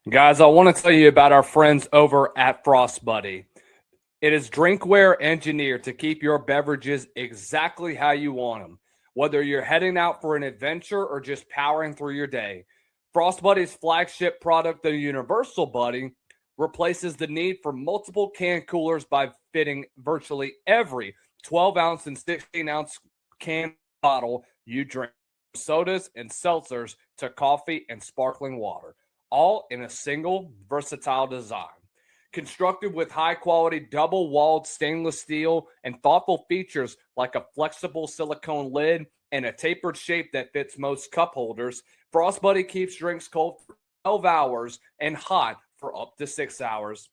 Guys, I want to tell you about our friends over at Frost Buddy. It is drinkware engineered to keep your beverages exactly how you want them. Whether you're heading out for an adventure or just powering through your day, Frost Buddy's flagship product, the Universal Buddy, replaces the need for multiple can coolers by fitting virtually every 12-ounce and 16-ounce can bottle you drink, sodas and seltzers to coffee and sparkling water, all in a single versatile design. Constructed with high-quality double-walled stainless steel and thoughtful features like a flexible silicone lid and a tapered shape that fits most cup holders, Frost Buddy keeps drinks cold for 12 hours and hot for up to 6 hours.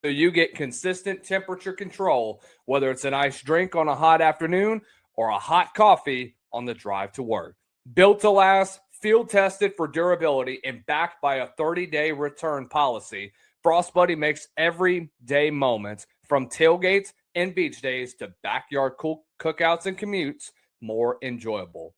So you get consistent temperature control, whether it's an iced drink on a hot afternoon or a hot coffee on the drive to work. Built to last, field tested for durability, and backed by a 30-day return policy, Frost Buddy makes everyday moments, from tailgates and beach days to backyard cookouts and commutes, more enjoyable.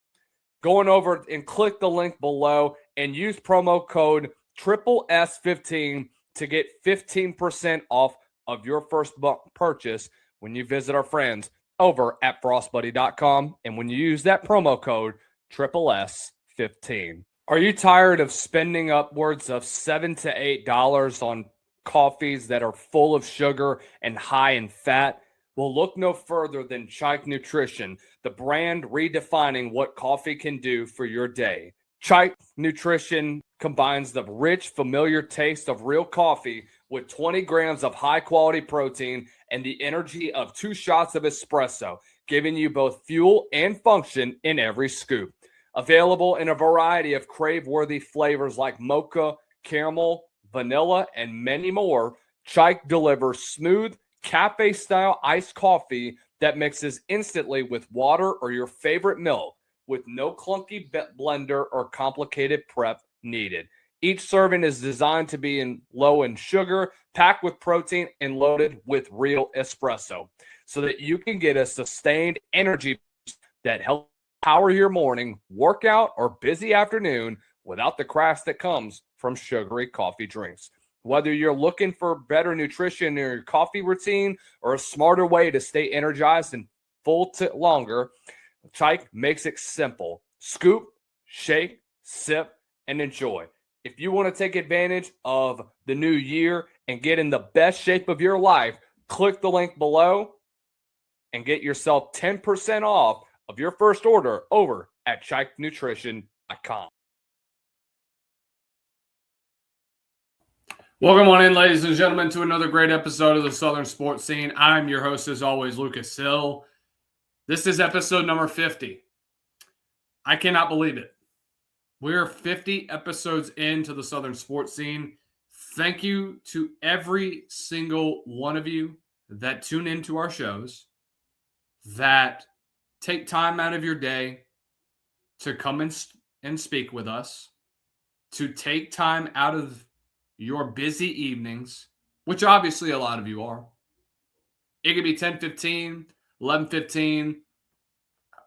Going over and click the link below and use promo code SSS15 to get 15% off of your first purchase when you visit our friends over at frostbuddy.com. And when you use that promo code SSS15. Are you tired of spending upwards of $7 to $8 on coffees that are full of sugar and high in fat? Well, look no further than Chike Nutrition, the brand redefining what coffee can do for your day. Chike Nutrition combines the rich, familiar taste of real coffee with 20 grams of high-quality protein and the energy of 2 shots of espresso, giving you both fuel and function in every scoop. Available in a variety of crave-worthy flavors like mocha, caramel, vanilla, and many more, Chike delivers smooth, cafe-style iced coffee that mixes instantly with water or your favorite milk, with no clunky blender or complicated prep needed. Each serving is designed to be low in sugar, packed with protein, and loaded with real espresso, so that you can get a sustained energy that helps power your morning, workout, or busy afternoon without the crash that comes from sugary coffee drinks. Whether you're looking for better nutrition in your coffee routine or a smarter way to stay energized and full longer, Chike makes it simple. Scoop, shake, sip, and enjoy. If you want to take advantage of the new year and get in the best shape of your life, click the link below and get yourself 10% off of your first order over at ChikeNutrition.com. Welcome on in, ladies and gentlemen, to another great episode of the Southern Sports Scene. I'm your host, as always, Lucas Hill. This is episode number 50. I cannot believe it. We're 50 episodes into the Southern Sports Scene. Thank you to every single one of you that tune into our shows, that take time out of your day to come and speak with us, to take time out of your busy evenings, which obviously a lot of you are. It could be 10:15, 11:15,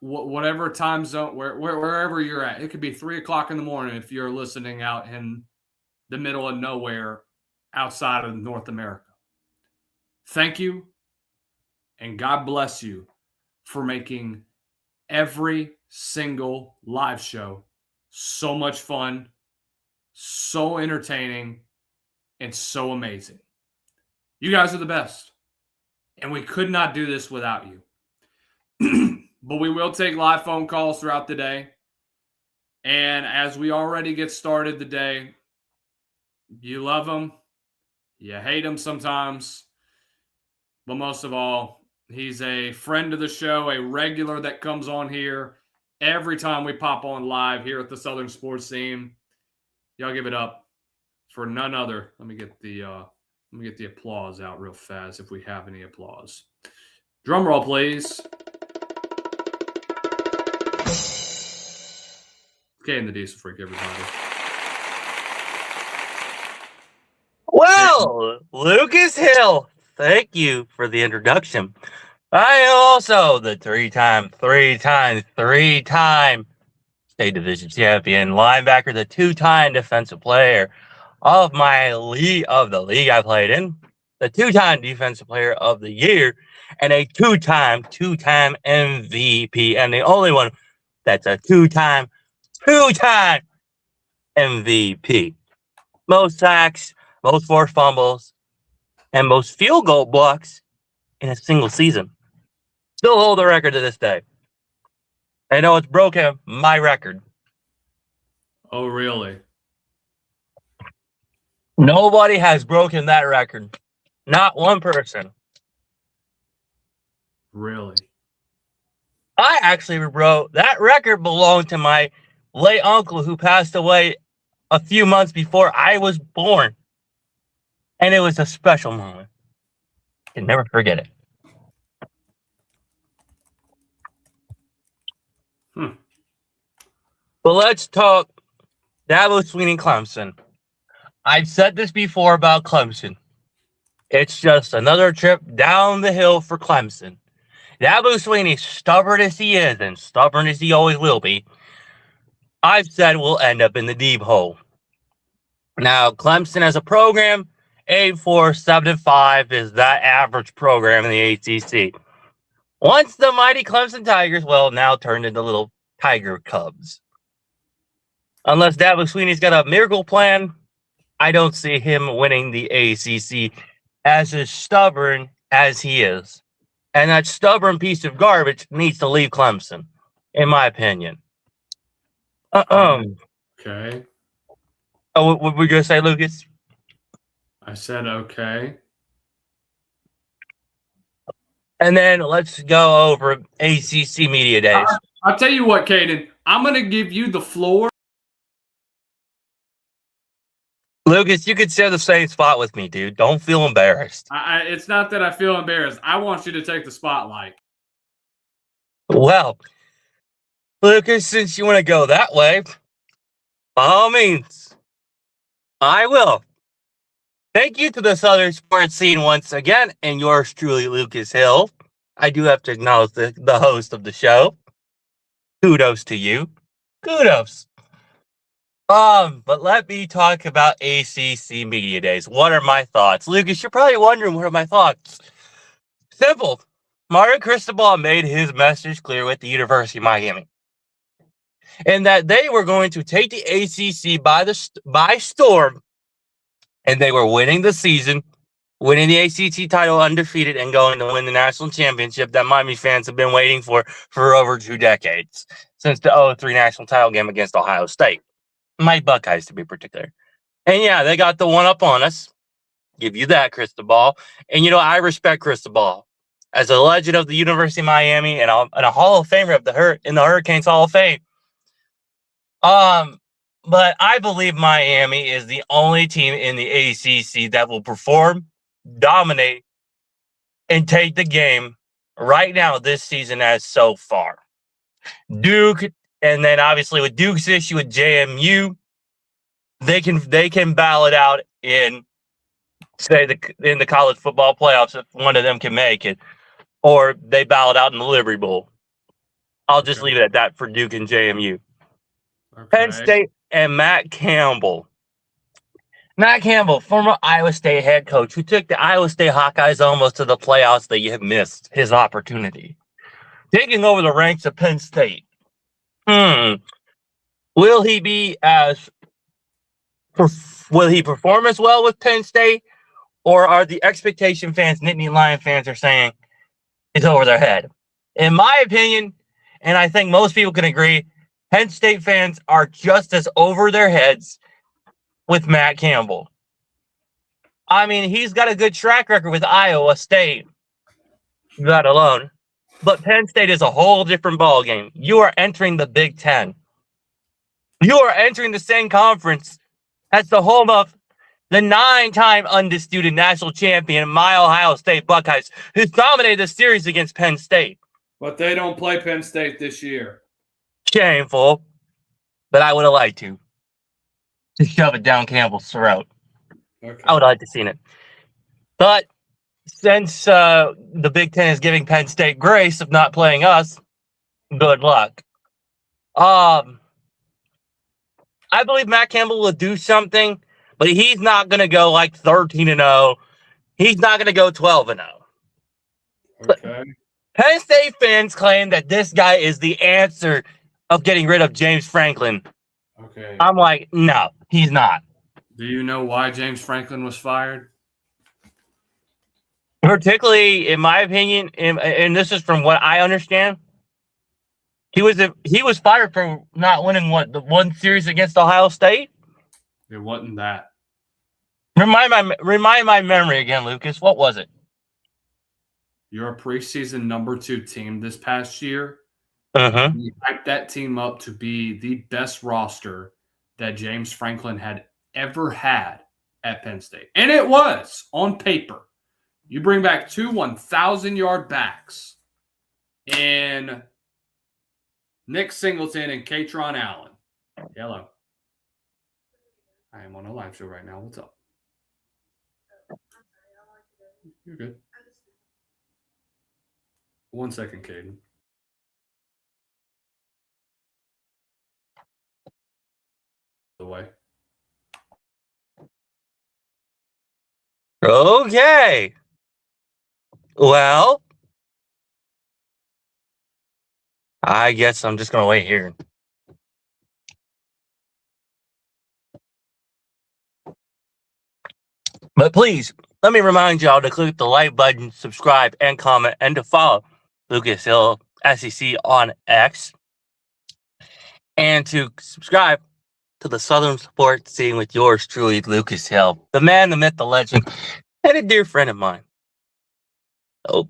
whatever time zone, wherever you're at. It could be 3 o'clock in the morning if you're listening out in the middle of nowhere outside of North America. Thank you, and God bless you for making every single live show so much fun, so entertaining, and so amazing. You guys are the best, and we could not do this without you. But we will take live phone calls throughout the day. And as we already get started the day, you love them, you hate them sometimes, but most of all, he's a friend of the show, a regular that comes on here every time we pop on live here at the Southern Sports Scene. Y'all give it up for none other. Let me get the applause out real fast if we have any applause. Drum roll, please. Okay, and the Diesel Freak, everybody. Well, Lucas Hill, thank you for the introduction. I am also the three-time state division champion linebacker, the 2-time defensive player of the league I played in, the 2-time Defensive Player of the Year, and a two-time MVP, and the only one that's a two-time MVP. Most sacks, most forced fumbles, and most field goal blocks in a single season. Still hold the record to this day. I know it's broken my record. Oh, really? Nobody has broken that record. Not one person. Really? I actually wrote that record belonged to my late uncle who passed away a few months before I was born. And it was a special moment. I can never forget it. But let's talk Dabo Swinney Clemson. I've said this before about Clemson. It's just another trip down the hill for Clemson. Dabo Swinney, stubborn as he is, and stubborn as he always will be, I've said will end up in the deep hole. Now, Clemson as a program, 8-4-7-5 is that average program in the ACC. Once the mighty Clemson Tigers, well, now turned into little Tiger Cubs. Unless Dabo Swinney's got a miracle plan, I don't see him winning the ACC as stubborn as he is. And that stubborn piece of garbage needs to leave Clemson, in my opinion. Okay. Oh, what were you going to say, Lucas? I said okay. And then let's go over ACC Media Days. I'll tell you what, Caden. I'm going to give you the floor. Lucas, you could share the same spot with me, dude. Don't feel embarrassed. It's not that I feel embarrassed. I want you to take the spotlight. Well, Lucas, since you want to go that way, by all means, I will. Thank you to the Southern sports scene once again, and yours truly, Lucas Hill. I do have to acknowledge the host of the show. Kudos to you. Kudos. But let me talk about ACC Media Days. What are my thoughts? Lucas, you're probably wondering, what are my thoughts? Simple. Mario Cristobal made his message clear with the University of Miami. And that they were going to take the ACC by storm. And they were winning the season, winning the ACC title undefeated, and going to win the national championship that Miami fans have been waiting for over 2 decades. Since the 2003 national title game against Ohio State. My Buckeyes, to be particular. And yeah, they got the one up on us. Give you that, Cristobal. And I respect Cristobal as a legend of the University of Miami and a Hall of Famer in the Hurricanes Hall of Fame. But I believe Miami is the only team in the ACC that will perform, dominate, and take the game right now this season as so far. Duke. And then obviously with Duke's issue with JMU, they can battle it out in the college football playoffs if one of them can make it, or they battle it out in the Liberty Bowl. I'll just leave it at that for Duke and JMU. Okay. Penn State and Matt Campbell. Matt Campbell, former Iowa State head coach, who took the Iowa State Hawkeyes almost to the playoffs that you have missed his opportunity. Taking over the ranks of Penn State. Will he perform as well with Penn State, or are the expectation fans, Nittany Lion fans, are saying it's over their head? In my opinion, and I think most people can agree, Penn State fans are just as over their heads with Matt Campbell. I mean, he's got a good track record with Iowa State, that alone. But Penn State is a whole different ballgame. You are entering the Big Ten. You are entering the same conference as the home of the 9-time undisputed national champion, my Ohio State Buckeyes, who dominated the series against Penn State. But they don't play Penn State this year. Shameful. But I would have liked to shove it down Campbell's throat. Okay. I would have liked to seen it. But since the Big Ten is giving Penn State grace of not playing us, good luck. I believe Matt Campbell will do something. but he's not going to go like 13-0. He's not going to go 12-0. Okay. Penn State fans claim that this guy is the answer of getting rid of James Franklin. Okay. I'm like, no, he's not. Do you know why James Franklin was fired? Particularly, in my opinion, and this is from what I understand, he was fired for not winning the one series against Ohio State. It wasn't that. Remind my memory again, Lucas. What was it? You're a preseason number 2 team this past year. You hyped that team up to be the best roster that James Franklin had ever had at Penn State. And it was on paper. You bring back 2 1,000-yard backs in Nick Singleton and Katron Allen. Hello. I am on a live show right now. What's up? You're good. 1 second, Caden. The way. Okay. Well, I guess I'm just going to wait here. But please, let me remind y'all to click the like button, subscribe, and comment, and to follow Lucas Hill, SEC on X, and to subscribe to the Southern Sports Scene with yours truly, Lucas Hill, the man, the myth, the legend, and a dear friend of mine. Oh.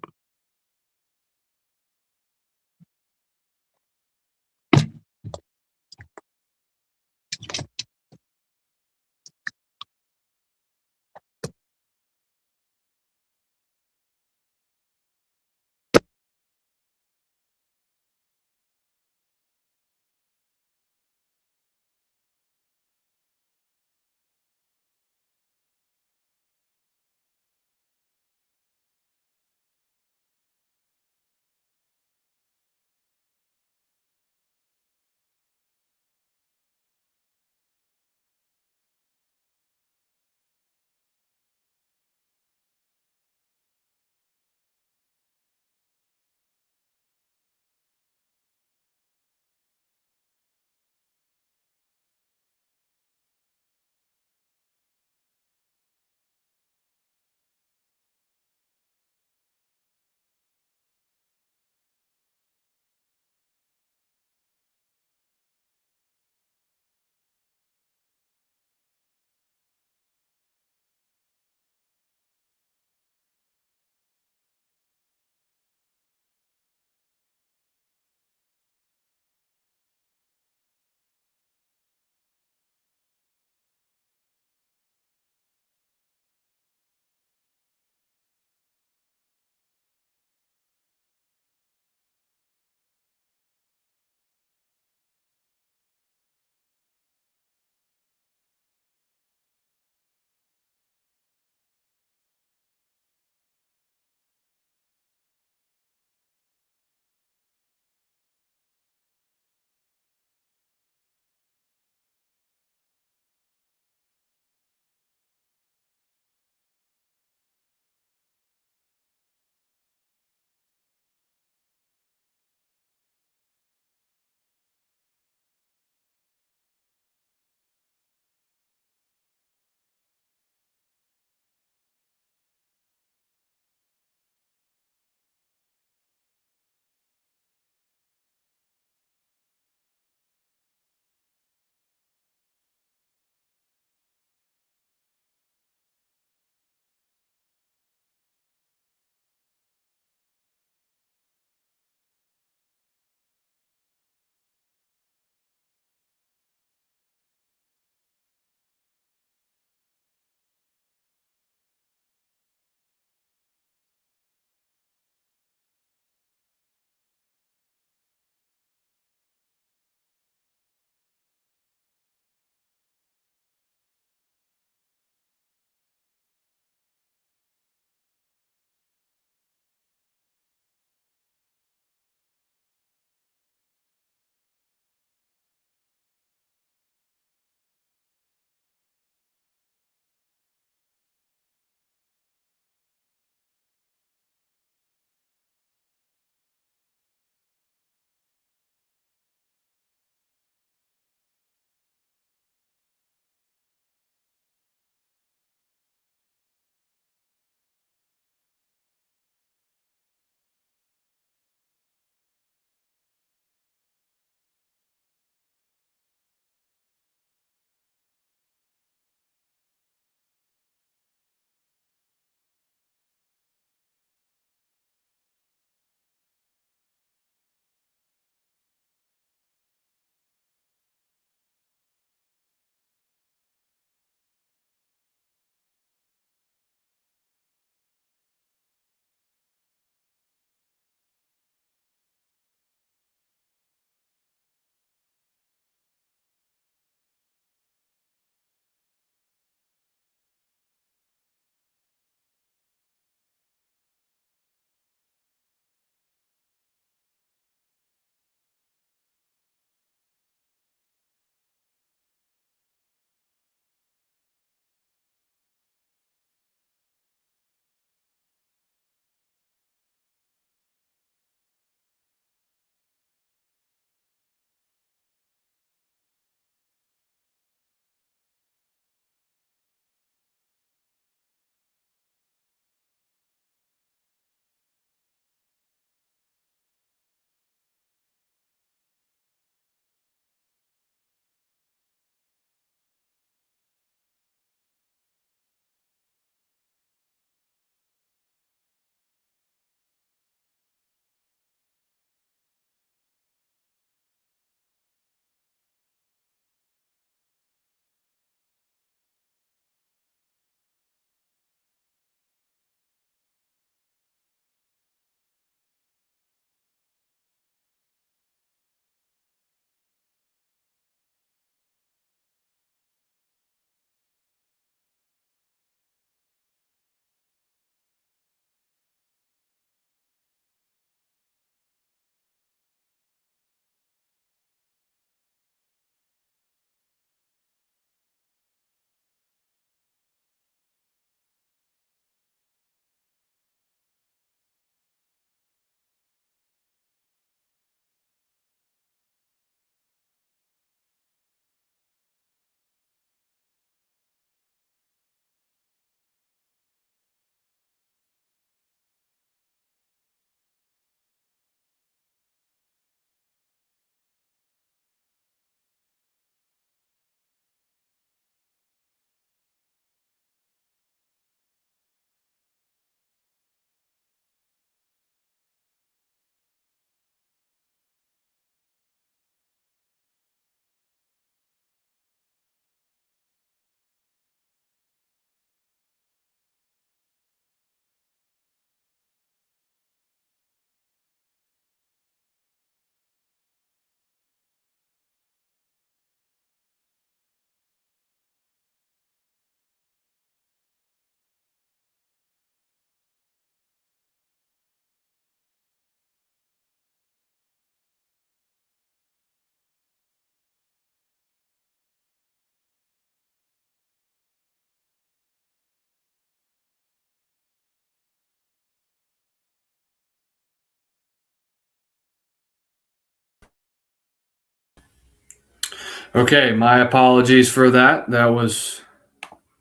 Okay, my apologies for that. That was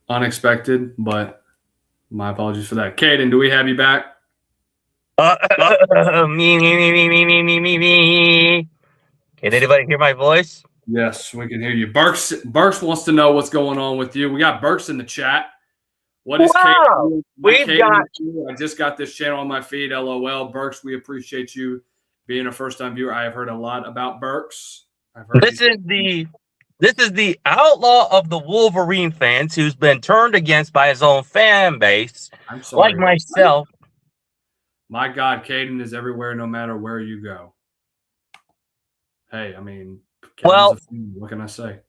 unexpected, but my apologies for that. Caden, do we have you back? Me. Can anybody hear my voice? Yes, we can hear you. Burks wants to know what's going on with you. We got Burks in the chat. What is Wow. Caden? I just got this channel on my feed. LOL. Burks, we appreciate you being a first-time viewer. I have heard a lot about Burks. This is the outlaw of the Wolverine fans who's been turned against by his own fan base, I'm sorry. like myself. My God, Caden is everywhere, no matter where you go. Hey, I mean, Well, what can I say?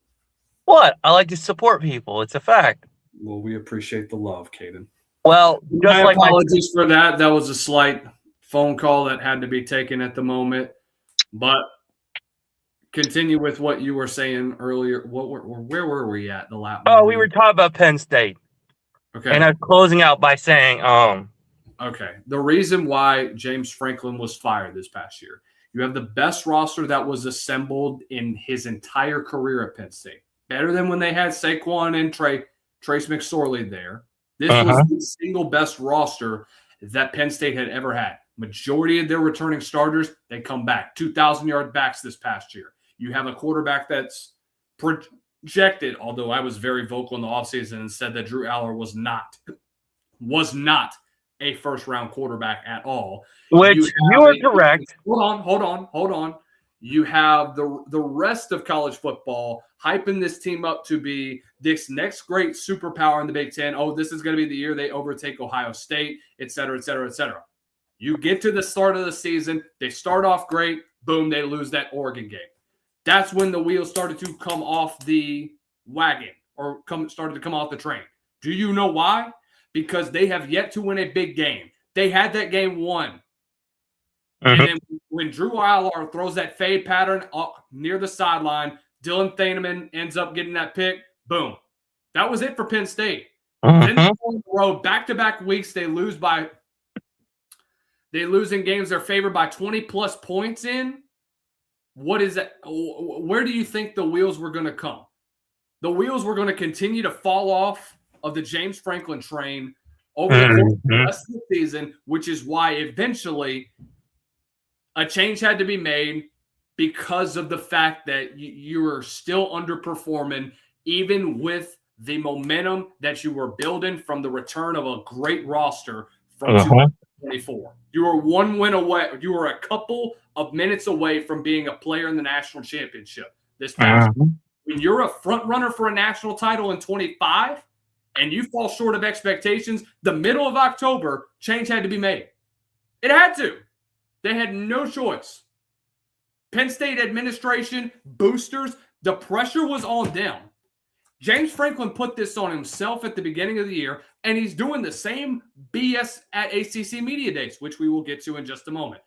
What? I like to support people. It's a fact. Well, we appreciate the love, Caden. Well, just my like apologies for that. That was a slight phone call that had to be taken at the moment. But continue with what you were saying earlier. Where were we at the last? Oh, we were talking about Penn State. Okay. And I'm closing out by saying, okay. The reason why James Franklin was fired this past year, you have the best roster that was assembled in his entire career at Penn State. Better than when they had Saquon and Trace McSorley there. This was the single best roster that Penn State had ever had. Majority of their returning starters, they come back. 2,000-yard backs this past year. You have a quarterback that's projected, although I was very vocal in the offseason and said that Drew Aller was not a first-round quarterback at all. Which you are correct. Hold on. You have the rest of college football hyping this team up to be this next great superpower in the Big Ten. Oh, this is going to be the year they overtake Ohio State, et cetera, et cetera, et cetera. You get to the start of the season, they start off great, boom, they lose that Oregon game. That's when the wheels started to come off the wagon or started to come off the train. Do you know why? Because they have yet to win a big game. They had that game won. And then when Drew Aller throws that fade pattern up near the sideline, Dylan Thieneman ends up getting that pick. Boom. That was it for Penn State. Then on the road, back-to-back weeks, they lose in games they're favored by 20-plus points in. What is that? Where do you think the wheels were going to come? The wheels were going to continue to fall off of the James Franklin train over the course of the rest of the season, which is why eventually a change had to be made because of the fact that you were still underperforming, even with the momentum that you were building from the return of a great roster from 2024. You were one win away. You were a couple of minutes away from being a player in the national championship this past year. When you're a front runner for a national title in 25 and you fall short of expectations, the middle of October, change had to be made. It had to. They had no choice. Penn State administration, boosters, the pressure was on them. James Franklin put this on himself at the beginning of the year, and he's doing the same BS at ACC Media Days, which we will get to in just a moment.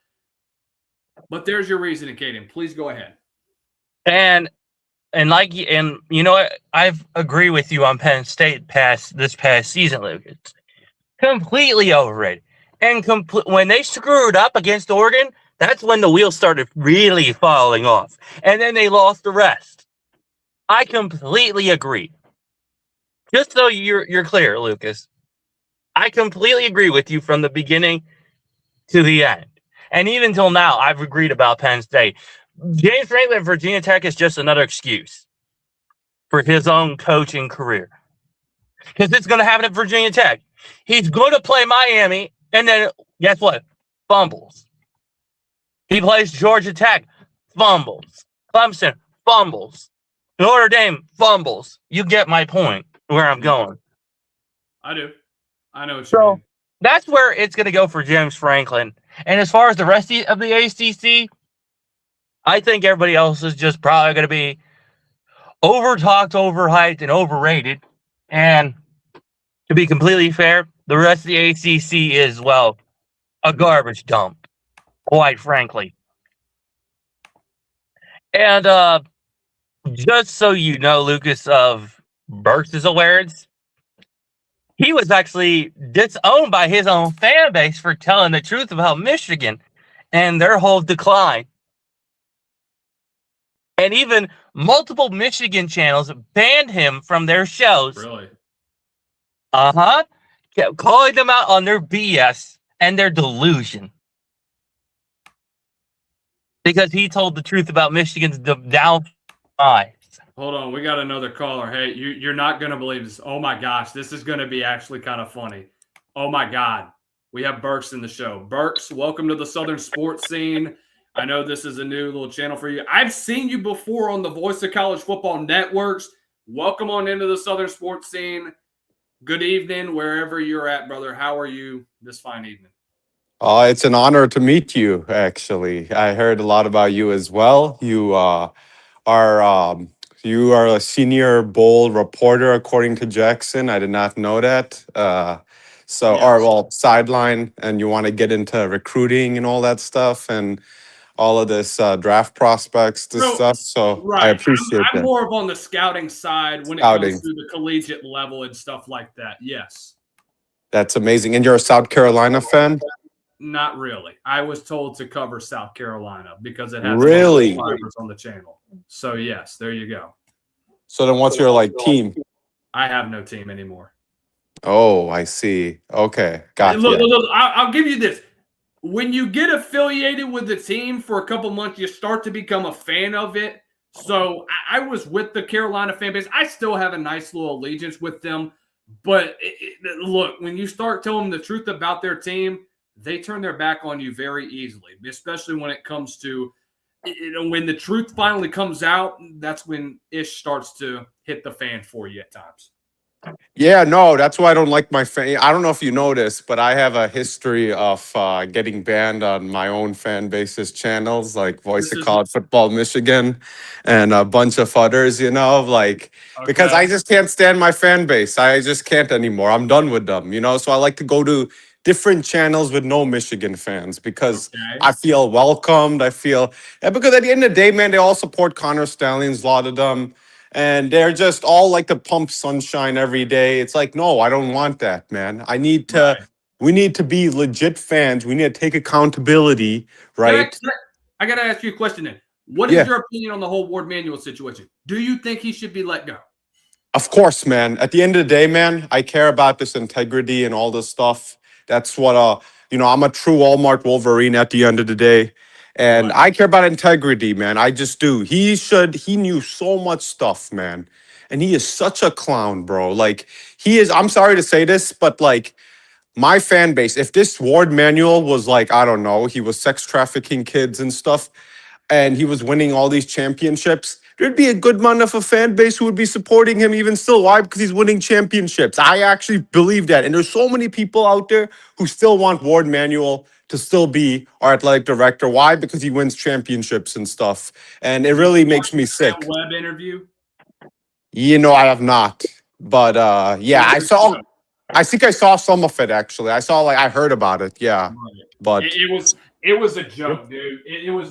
But there's your reasoning, Caden. Please go ahead. And you know what? I've agree with you on Penn State this past season, Lucas. Completely overrated. And when they screwed up against Oregon, that's when the wheels started really falling off. And then they lost the rest. I completely agree. Just so you're clear, Lucas, I completely agree with you from the beginning to the end. And even till now, I've agreed about Penn State. James Franklin at Virginia Tech is just another excuse for his own coaching career. Because it's going to happen at Virginia Tech. He's going to play Miami, and then guess what? Fumbles. He plays Georgia Tech, fumbles. Clemson, fumbles. Notre Dame, fumbles. You get my point where I'm going. I do. I know what you mean. That's where it's going to go for James Franklin. And as far as the rest of the ACC, I think everybody else is just probably going to be overtalked, overhyped, and overrated. And to be completely fair, the rest of the ACC is, well, a garbage dump, quite frankly. And just so you know, Lucas, of Burks' awareness, he was actually disowned by his own fan base for telling the truth about Michigan and their whole decline. And even multiple Michigan channels banned him from their shows. Really? Kept calling them out on their BS and their delusion. Because he told the truth about Michigan's downfall. Hold on, we got another caller. Hey, you're not going to believe this. Oh, my gosh, this is going to be actually kind of funny. Oh, my God. We have Burks in the show. Burks, welcome to the Southern Sports Scene. I know this is a new little channel for you. I've seen you before on the Voice of College Football Networks. Welcome on into the Southern Sports Scene. Good evening, wherever you're at, brother. How are you this fine evening? It's an honor to meet you, actually. I heard a lot about you as well. You are a senior bowl reporter, according to Jackson. I did not know that. Sideline, and you want to get into recruiting and all that stuff and all of this draft prospects, stuff. So right. I appreciate I'm that. more of on the scouting side when it comes to the collegiate level and stuff like that. Yes. That's amazing. And you're a South Carolina fan? Not really. I was told to cover South Carolina because it has subscribers on the channel. So yes, there you go. So then what's your team? I have no team anymore. Oh, I see. Okay. Gotcha. Look, I'll give you this. When you get affiliated with the team for a couple months, you start to become a fan of it. So I was with the Carolina fan base. I still have a nice little allegiance with them. But look, when you start telling them the truth about their team, they turn their back on you very easily, especially when it comes to when the truth finally comes out. That's when ish starts to hit the fan for you at times. Yeah, no, that's why I don't like my fan. I don't know if you know this, but I have a history of getting banned on my own fan base's channels, like Voice of College Football Michigan and a bunch of others, because I just can't stand my fan base. I just can't anymore. I'm done with them, so I like to go to different channels with no Michigan fans because I feel welcomed. Because at the end of the day, man, they all support Connor Stalions, a lot of them. And they're just all like to pump sunshine every day. It's like, no, I don't want that, man. We need to be legit fans. We need to take accountability, right? I got to ask you a question then. What is your opinion on the whole Ward Manuel situation? Do you think he should be let go? Of course, man. At the end of the day, man, I care about this integrity and all this stuff. That's what, I'm a true Walmart Wolverine at the end of the day. And I care about integrity, man. I just do. He knew so much stuff, man. And he is such a clown, bro. I'm sorry to say this, but my fan base, if this Ward Manuel was I don't know, he was sex trafficking kids and stuff, and he was winning all these championships, there'd be a good amount of a fan base who would be supporting him even still. Why? Because he's winning championships. I actually believe that. And there's so many people out there who still want Ward Manuel to still be our athletic director. Why? Because he wins championships and stuff. And it really makes me sick. Web interview? I have not. But I think I saw some of it actually. I heard about it. Yeah. But it was a joke, dude. It was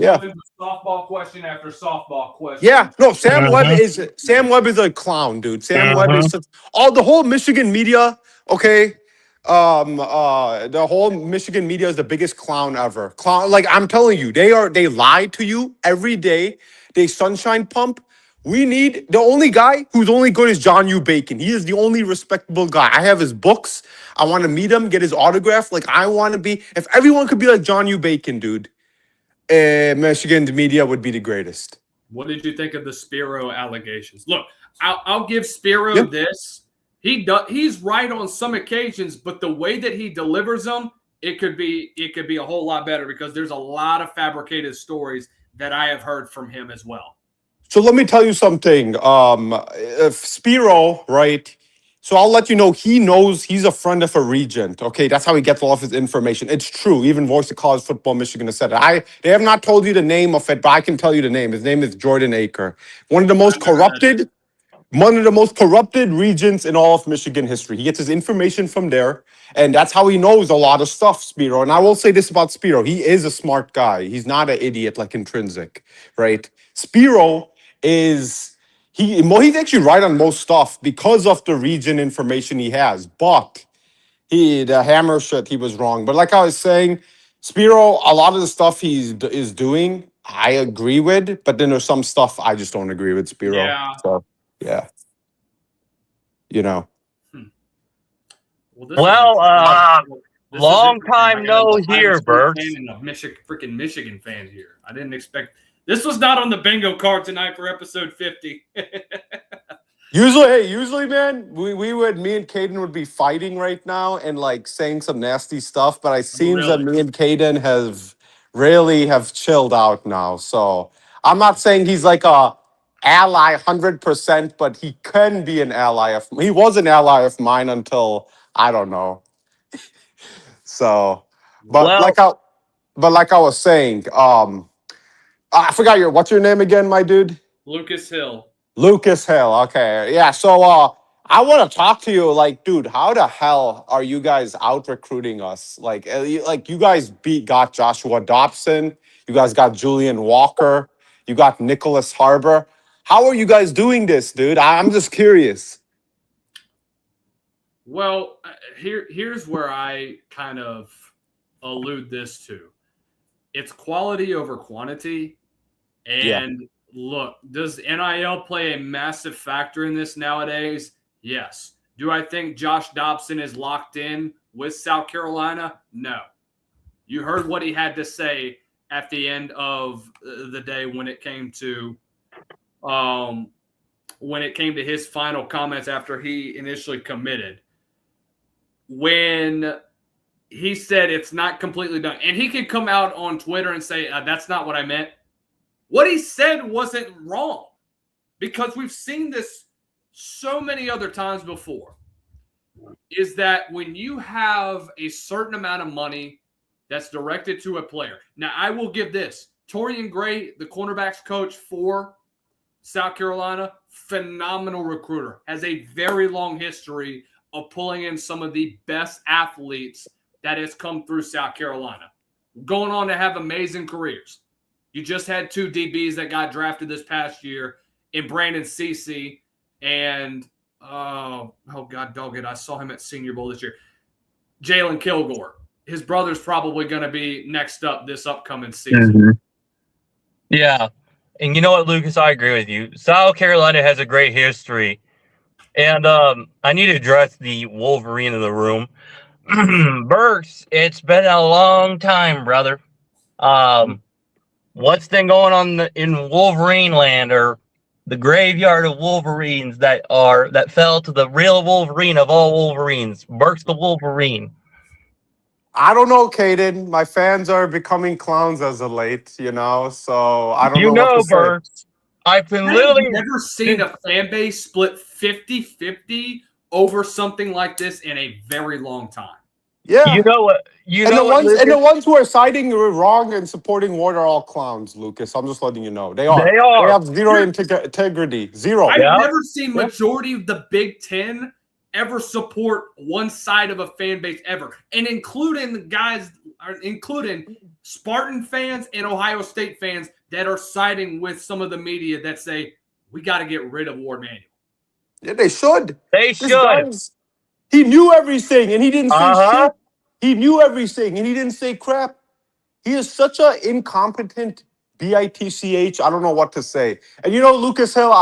softball question after softball question. Yeah, no, Sam Webb is a clown, dude. Sam Webb is the whole Michigan media, okay? The whole Michigan media is the biggest clown ever. I'm telling you, they lie to you every day. They sunshine pump. The only guy who's only good is John U. Bacon. He is the only respectable guy. I have his books. I want to meet him, get his autograph. I want to be, if everyone could be like John U. Bacon, dude, Michigan's media would be the greatest. What did you think of the Spiro allegations? Look, I'll give Spiro this. He's right on some occasions, but the way that he delivers them, it could be a whole lot better because there's a lot of fabricated stories that I have heard from him as well. So let me tell you something. Spiro, right? So I'll let you know, he knows he's a friend of a regent. Okay, that's how he gets all of his information. It's true. Even Voice of College Football Michigan has said it. They have not told you the name of it, but I can tell you the name. His name is Jordan Aker. One of the most corrupted regents in all of Michigan history. He gets his information from there, and that's how he knows a lot of stuff, Spiro. And I will say this about Spiro. He is a smart guy. He's not an idiot like Intrinsic, right? Spiro is... He's actually right on most stuff because of the region information he has. But the hammer shit, he was wrong. But like I was saying, Spiro, a lot of the stuff is doing, I agree with, but then there's some stuff I just don't agree with, Spiro. Yeah. So, yeah. You know. Well, this long is time no here, Bert. And a freaking Michigan fan here. I didn't expect this was not on the bingo card tonight for episode 50. Usually, man, me and Caden would be fighting right now and like saying some nasty stuff, but it seems that me and Caden have chilled out now. So I'm not saying he's like a ally 100%, but he can be an ally he was an ally of mine until I don't know. So, but like I was saying, I forgot what's your name again, my dude? Lucas Hill. Lucas Hill. Okay. Yeah. So I want to talk to you. Like, dude, how the hell are you guys out recruiting us? Like you guys got Joshua Dobson. You guys got Julian Walker. You got Nicholas Harbor. How are you guys doing this, dude? I'm just curious. Well, here's where I kind of allude this to. It's quality over quantity. And look, does NIL play a massive factor in this nowadays? Yes. Do I think Josh Dobson is locked in with South Carolina? No. You heard what he had to say at the end of the day when it came to his final comments after he initially committed. When he said it's not completely done, and he could come out on Twitter and say, that's not what I meant. What he said wasn't wrong, because we've seen this so many other times before, is that when you have a certain amount of money that's directed to a player. Now, I will give this. Torian Gray, the cornerbacks coach for South Carolina, phenomenal recruiter, has a very long history of pulling in some of the best athletes that has come through South Carolina, going on to have amazing careers. You just had 2 DBs that got drafted this past year in Brandon Cece and, God dog it, I saw him at Senior Bowl this year, Jalen Kilgore. His brother's probably going to be next up this upcoming season. Mm-hmm. Yeah. And you know what, Lucas? I agree with you. South Carolina has a great history. And I need to address the Wolverine of the room. Burks, it's been a long time, brother. What's been going on in Wolverine land, or the graveyard of Wolverines that fell to the real Wolverine of all Wolverines, Burks the Wolverine? I don't know, Caden. My fans are becoming clowns as of late, so I don't know what to say. Burks, I've never seen a fan base split 50-50 over something like this in a very long time. Yeah. You know what? The ones who are siding wrong and supporting Ward are all clowns, Lucas. I'm just letting you know. They are. They have zero integrity. Zero. I've never seen majority of the Big Ten ever support one side of a fan base ever. And including Spartan fans and Ohio State fans that are siding with some of the media that say, we got to get rid of Ward Manuel. Yeah, they should. He knew everything, and he didn't say shit. He knew everything, and he didn't say crap. He is such an incompetent bitch. I don't know what to say. And Lucas Hill,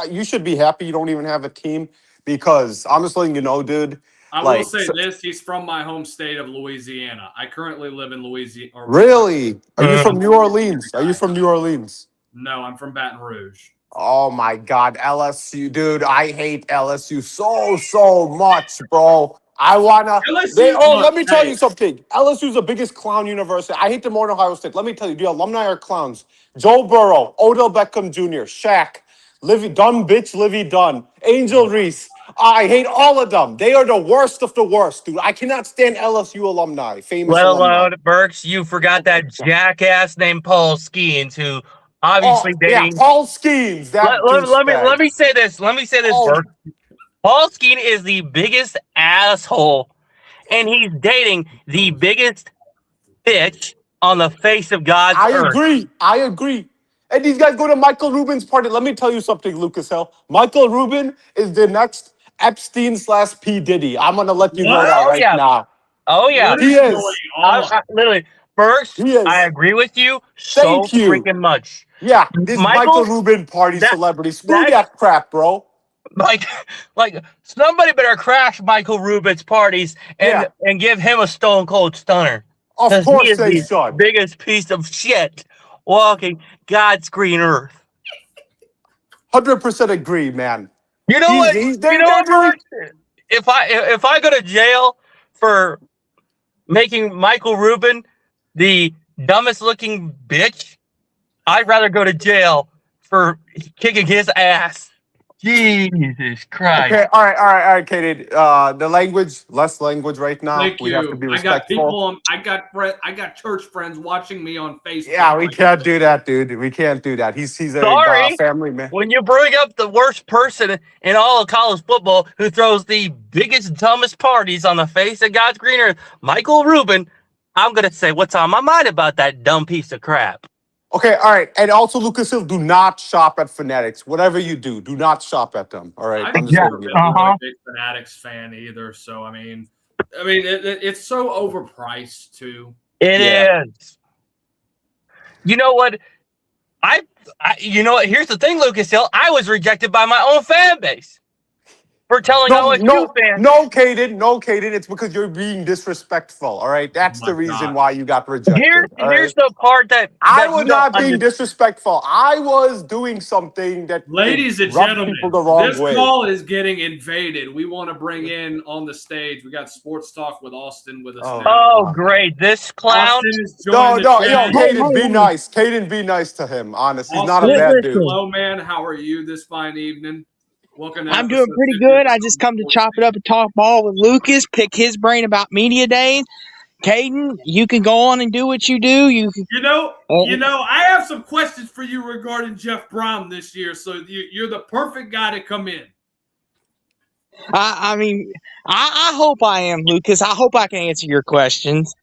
you should be happy you don't even have a team, because I'm just letting you know, dude. I will say this. He's from my home state of Louisiana. I currently live in Louisiana. Really? Are you from New Orleans? No, I'm from Baton Rouge. Oh, my God. LSU, dude. I hate LSU so much, bro. Let me tell you something. LSU is the biggest clown university. I hate them more than Ohio State. Let me tell you, the alumni are clowns. Joe Burrow, Odell Beckham Jr., Shaq, Livy Dunn, Angel Reese. I hate all of them. They are the worst of the worst, dude. I cannot stand LSU alumni, famous alumni. Burks, you forgot that jackass named Paul Skeens, who obviously dating. Yeah, Paul Skeens. Let me say this, Burks. Paul Skeen is the biggest asshole, and he's dating the biggest bitch on the face of God's earth. I agree. And these guys go to Michael Rubin's party. Let me tell you something, Lucas Hill. Michael Rubin is the next Epstein/P. Diddy. I'm going to let you know that now. Oh, yeah. He is. Literally, First, He is. I agree with you so Thank you. freaking much. Yeah, this Michael Rubin party celebrity. Screw that crap, bro. Like somebody better crash Michael Rubin's parties and give him a stone cold stunner. Of course he is they the should. biggest piece of shit walking God's green earth. 100% agree, man. You know what? He's If I go to jail for making Michael Rubin the dumbest looking bitch, I'd rather go to jail for kicking his ass. Jesus Christ. Okay, all right, Katie. The language, less language right now. Thank we you. have to be I got respectful. people. I got church friends watching me on Facebook. Yeah, we can't do that, dude. We can't do that. He's Sorry, a family man. When you bring up the worst person in all of college football who throws the biggest, dumbest parties on the face of God's green earth, Michael Rubin, I'm going to say what's on my mind about that dumb piece of crap. Okay, all right. And also, Lucas Hill, do not shop at Fanatics. Whatever you do not shop at them. All right. I'm not really a big Fanatics fan either. So, I mean, it's so overpriced, too. It is. You know what? You know what? Here's the thing, Lucas Hill. I was rejected by my own fan base for telling OSU fans. No, Caden. It's because you're being disrespectful. All right, that's the reason why you got rejected. Here's the part that I was not being disrespectful. I was doing something that ladies and gentlemen, people the wrong this way. call is getting invaded. We want to bring in on the stage. We got Sports Talk with Austin with us. Oh, great! This clown. No, Caden, be nice. Caden, be nice to him. Honestly, he's not a bad dude. Hello, man. How are you this fine evening? Welcome to I'm doing pretty good. I just come to chop it up and talk ball with Lucas, pick his brain about media days. Caden, you can go on and do what you do. You know, I have some questions for you regarding Jeff Brom this year. So you're the perfect guy to come in. I mean, I hope I am, Lucas. I hope I can answer your questions.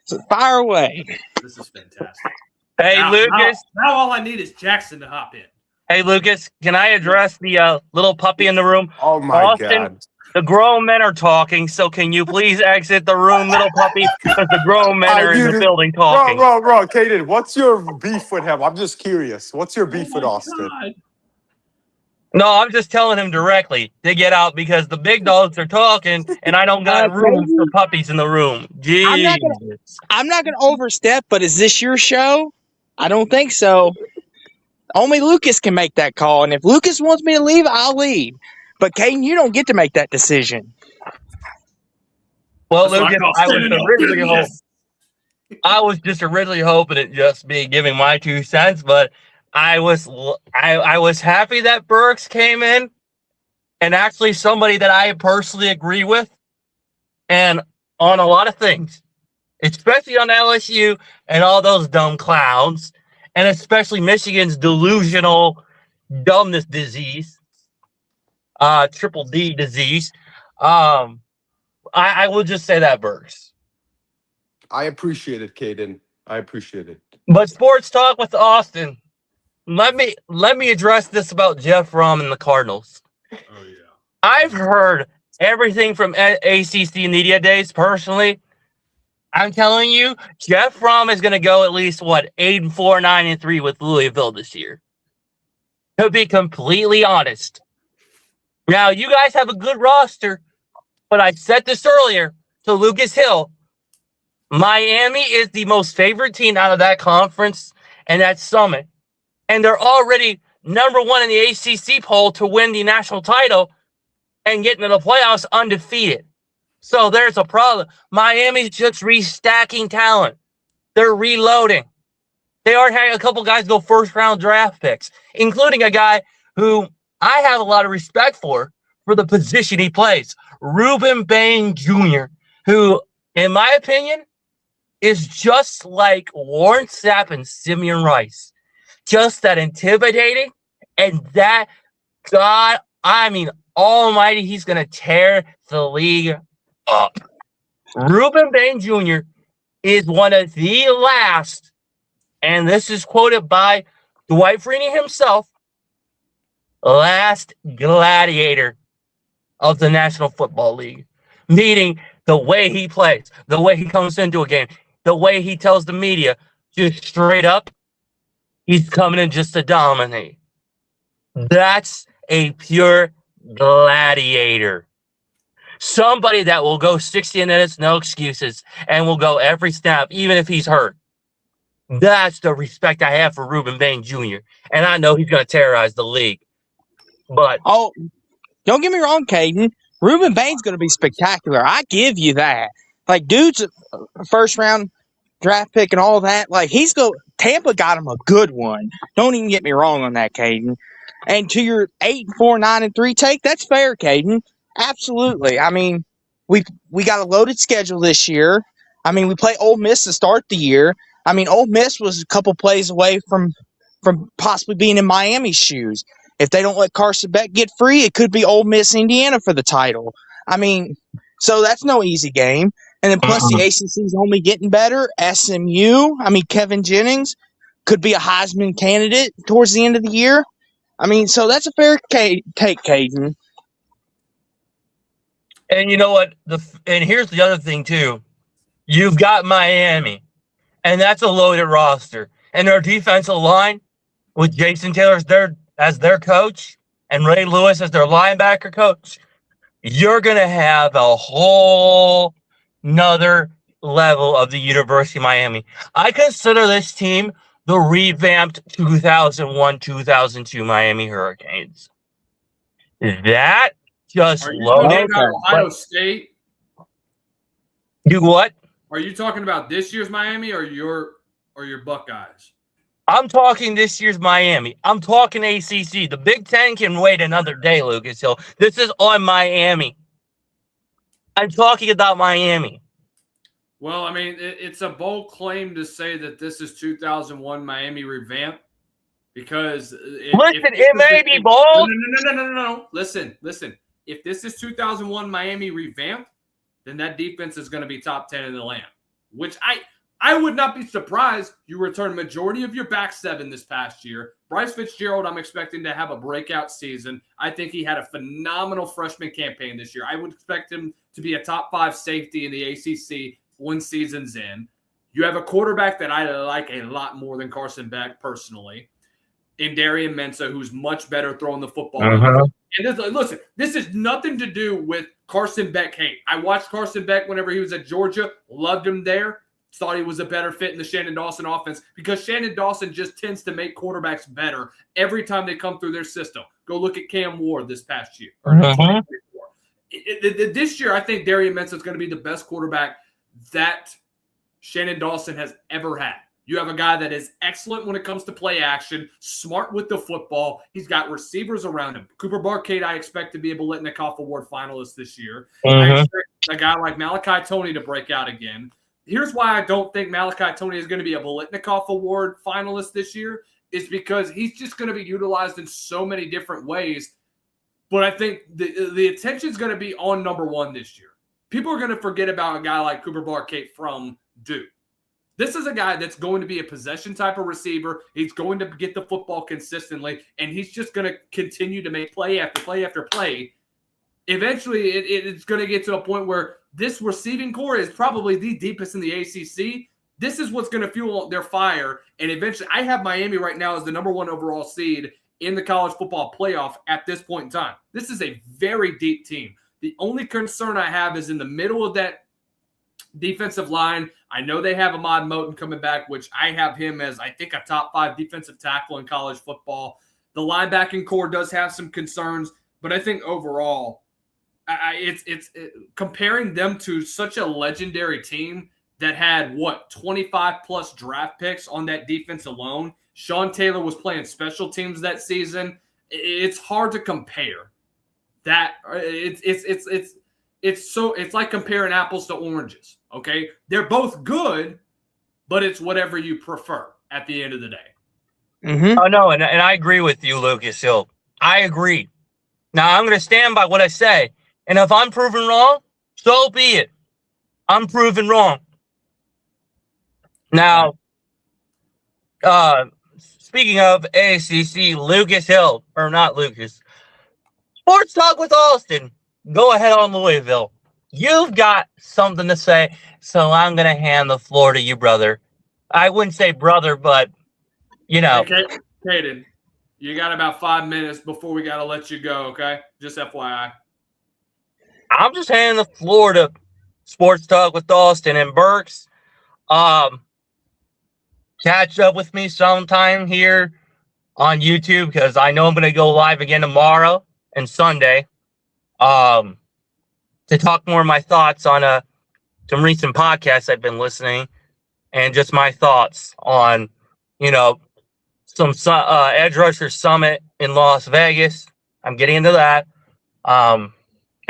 So fire away. This is fantastic. Hey, Lucas. Now all I need is Jackson to hop in. Hey, Lucas, can I address the little puppy in the room? Oh, my Austin, God. The grown men are talking, so can you please exit the room, little puppy? Because the grown men are in the building talking. Bro, Caden, what's your beef with him? I'm just curious. What's your beef with Austin? God. No, I'm just telling him directly to get out because the big dogs are talking, and I don't got room for puppies in the room. Jesus. I'm not gonna overstep, but is this your show? I don't think so. Only Lucas can make that call, and if Lucas wants me to leave, I'll leave. But Caden, you don't get to make that decision. Well, Lucas, I was just originally hoping it just be giving my 2 cents, but I was happy that Burks came in, and actually somebody that I personally agree with, and on a lot of things, especially on LSU and all those dumb clowns. And especially Michigan's delusional dumbness disease, triple D disease. I will just say that, Burks. I appreciate it, Caden. I appreciate it. But Sports Talk with Austin. Let me address this about Jeff Brom and the Cardinals. Oh yeah. I've heard everything from ACC Media Days personally. I'm telling you, Jeff Brom is going to go at least, 8-4, 9-3 with Louisville this year. To be completely honest. Now, you guys have a good roster, but I said this earlier to Lucas Hill. Miami is the most favorite team out of that conference and that summit. And they're already number 1 in the ACC poll to win the national title and get into the playoffs undefeated. So there's a problem. Miami's just restacking talent. They're reloading. They already had a couple guys go first-round draft picks, including a guy who I have a lot of respect for the position he plays, Ruben Bain Jr., who, in my opinion, is just like Warren Sapp and Simeon Rice. Just that intimidating and that, God, I mean, almighty, he's going to tear the league up. Ruben Bain Jr. is one of the last, and this is quoted by Dwight Freeney himself, last gladiator of the National Football League. Meaning the way he plays, the way he comes into a game. the way he tells the media, just straight up, he's coming in just to dominate. That's a pure gladiator. Somebody that will go 60 minutes, no excuses, and will go every snap, even if he's hurt. That's the respect I have for Reuben Bain Jr. And I know he's going to terrorize the league. But Oh, don't get me wrong, Caden. Reuben Bain's going to be spectacular. I give you that. Like, dude's a first-round draft pick and all that. Like, Tampa got him a good one. Don't even get me wrong on that, Caden. And to your 8-4, 9-3 take, that's fair, Caden. Absolutely. I mean, we got a loaded schedule this year. I mean, we play Ole Miss to start the year. I mean, Ole Miss was a couple plays away from possibly being in Miami's shoes. If they don't let Carson Beck get free, it could be Ole Miss, Indiana for the title. I mean, so that's no easy game. And then plus the ACC is only getting better. SMU, I mean, Kevin Jennings could be a Heisman candidate towards the end of the year. I mean, so that's a fair take, Caden. and you know what? And here's the other thing too. You've got Miami, and that's a loaded roster. And their defensive line with Jason Taylor as their coach and Ray Lewis as their linebacker coach, you're going to have a whole nother level of the University of Miami. I consider this team the revamped 2001-2002 Miami Hurricanes. That just Are you talking about Ohio loaded. State? Do what? Are you talking about this year's Miami or your Buckeyes? I'm talking this year's Miami. I'm talking ACC. The Big Ten can wait another day, Lucas Hill. This is on Miami. I'm talking about Miami. Well, I mean, it's a bold claim to say that this is 2001 Miami revamp because it may be bold. No. Listen. If this is 2001 Miami revamp, then that defense is going to be top 10 in the land, which I would not be surprised you return majority of your back seven this past year. Bryce Fitzgerald, I'm expecting to have a breakout season. I think he had a phenomenal freshman campaign this year. I would expect him to be a top 5 safety in the ACC when season's in. You have a quarterback that I like a lot more than Carson Beck personally, in Darian Mensah, who's much better throwing the football. And listen, this has nothing to do with Carson Beck hate. I watched Carson Beck whenever he was at Georgia, loved him there, thought he was a better fit in the Shannon Dawson offense because Shannon Dawson just tends to make quarterbacks better every time they come through their system. Go look at Cam Ward this past year. This year, I think Darian Mensah is going to be the best quarterback that Shannon Dawson has ever had. You have a guy that is excellent when it comes to play action, smart with the football. He's got receivers around him. Cooper Barcade, I expect to be a Biletnikoff Award finalist this year. I expect a guy like Malachi Toney to break out again. Here's why I don't think Malachi Toney is going to be a Biletnikoff Award finalist this year is because he's just going to be utilized in so many different ways. But I think the attention is going to be on number one this year. People are going to forget about a guy like Cooper Barcade from Duke. This is a guy that's going to be a possession type of receiver. He's going to get the football consistently, and he's just going to continue to make play after play after play. Eventually, it's going to get to a point where this receiving core is probably the deepest in the ACC. This is what's going to fuel their fire, and eventually, I have Miami right now as the number 1 overall seed in the college football playoff at this point in time. This is a very deep team. The only concern I have is in the middle of that defensive line. I know they have Ahmad Moten coming back, which I have him as, I think, a top 5 defensive tackle in college football. The linebacking core does have some concerns, but I think overall, it's comparing them to such a legendary team that had, 25-plus draft picks on that defense alone. Sean Taylor was playing special teams that season. It's hard to compare. That it's like comparing apples to oranges, okay? They're both good, but it's whatever you prefer at the end of the day. Oh, no, and I agree with you, Lucas Hill. I agree. Now, I'm going to stand by what I say, and if I'm proven wrong, so be it. I'm proven wrong. Now, speaking of ACC, Lucas Hill, or not Lucas, Sports Talk with Austin. Go ahead on Louisville. you've got something to say, so I'm going to hand the floor to you, brother. I wouldn't say brother, but, you know. Hey, Caden, you got about 5 minutes before we got to let you go, okay? Just FYI. I'm just handing the floor to Sports Talk with Austin and Burks. Catch up with me sometime here on YouTube because I know I'm going to go live again tomorrow and Sunday to talk more of my thoughts on some recent podcasts I've been listening and just my thoughts on, you know, some Edge Rusher Summit in Las Vegas. I'm getting into that.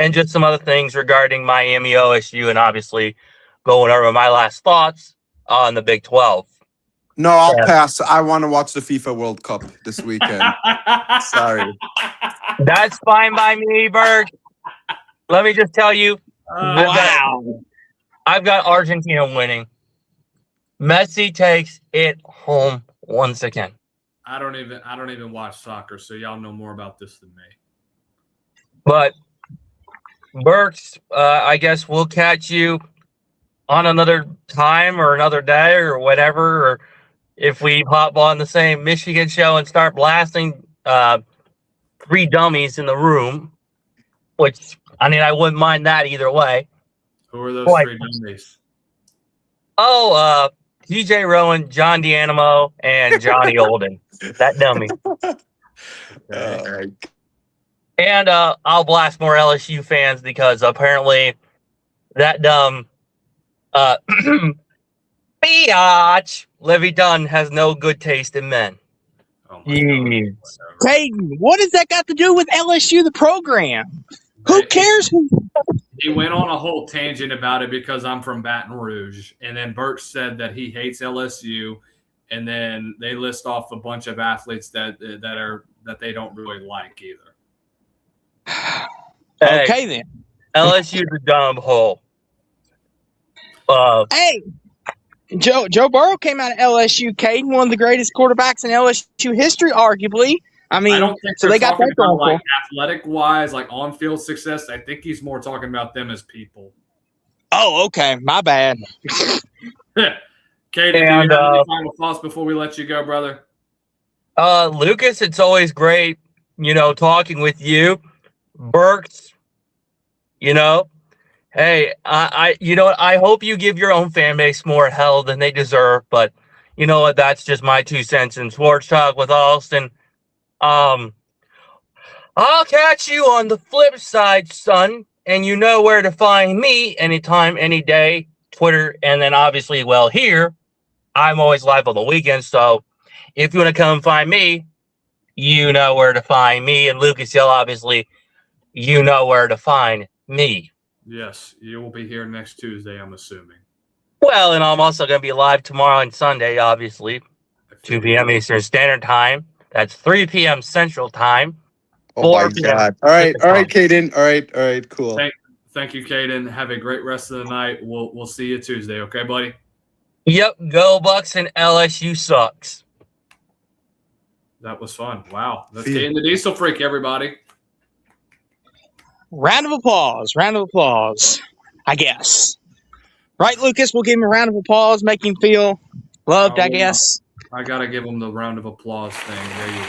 And just some other things regarding Miami, OSU, and obviously going over my last thoughts on the Big 12. No, I'll pass. I want to watch the FIFA World Cup this weekend. Sorry. That's fine by me, Berg. Let me just tell you. Wow. I've got Argentina winning. Messi takes it home once again. I don't even watch soccer, so y'all know more about this than me. But Burks, I guess we'll catch you on another time or another day or whatever, or if we hop on the same Michigan show and start blasting 3 dummies in the room, which, I mean, I wouldn't mind that either way. Who are those 3 dummies? Oh, TJ Rowan, John D'Animo, and Johnny Olden. That dummy. And I'll blast more LSU fans because apparently that dumb biatch Levy Dunn has no good taste in men. Oh my God. Caden, what has that got to do with LSU, the program? Who cares? He went on a whole tangent about it because I'm from Baton Rouge. And then Burke said that he hates LSU. And then they list off a bunch of athletes that they don't really like either. Hey, Okay, then. LSU's a dumb hole. Hey, Joe Burrow came out of LSU, Caden, one of the greatest quarterbacks in LSU history, arguably. I mean, I don't think so they're they got talking that about going. like athletic-wise, like on-field success. I think he's more talking about them as people. Oh, okay. My bad. Katie, do you have any final thoughts before we let you go, brother? Lucas, it's always great, talking with you. Burks, hey, I hope you give your own fan base more hell than they deserve, but you know what? That's just my 2 cents in Sports Talk with Austin. I'll catch you on the flip side, son, and you know where to find me anytime, any day, Twitter, and then obviously, here, I'm always live on the weekends, so if you want to come find me, you know where to find me, and Lucas Hill, obviously, you know where to find me. Yes, you will be here next Tuesday, I'm assuming. Well, and I'm also going to be live tomorrow and Sunday, obviously, 2 p.m. Eastern Standard Time. That's 3 p.m. Central Time. Oh, my God. All right, Caden. All right, cool. Thank you, Caden. Have a great rest of the night. We'll see you Tuesday, okay, buddy? Yep, go Bucks and LSU sucks. That was fun. Wow. Let's get in the Diesel Freak, everybody. Round of applause, I guess. Right, Lucas? We'll give him a round of applause, make him feel loved, I guess. I got to give him the round of applause thing. There you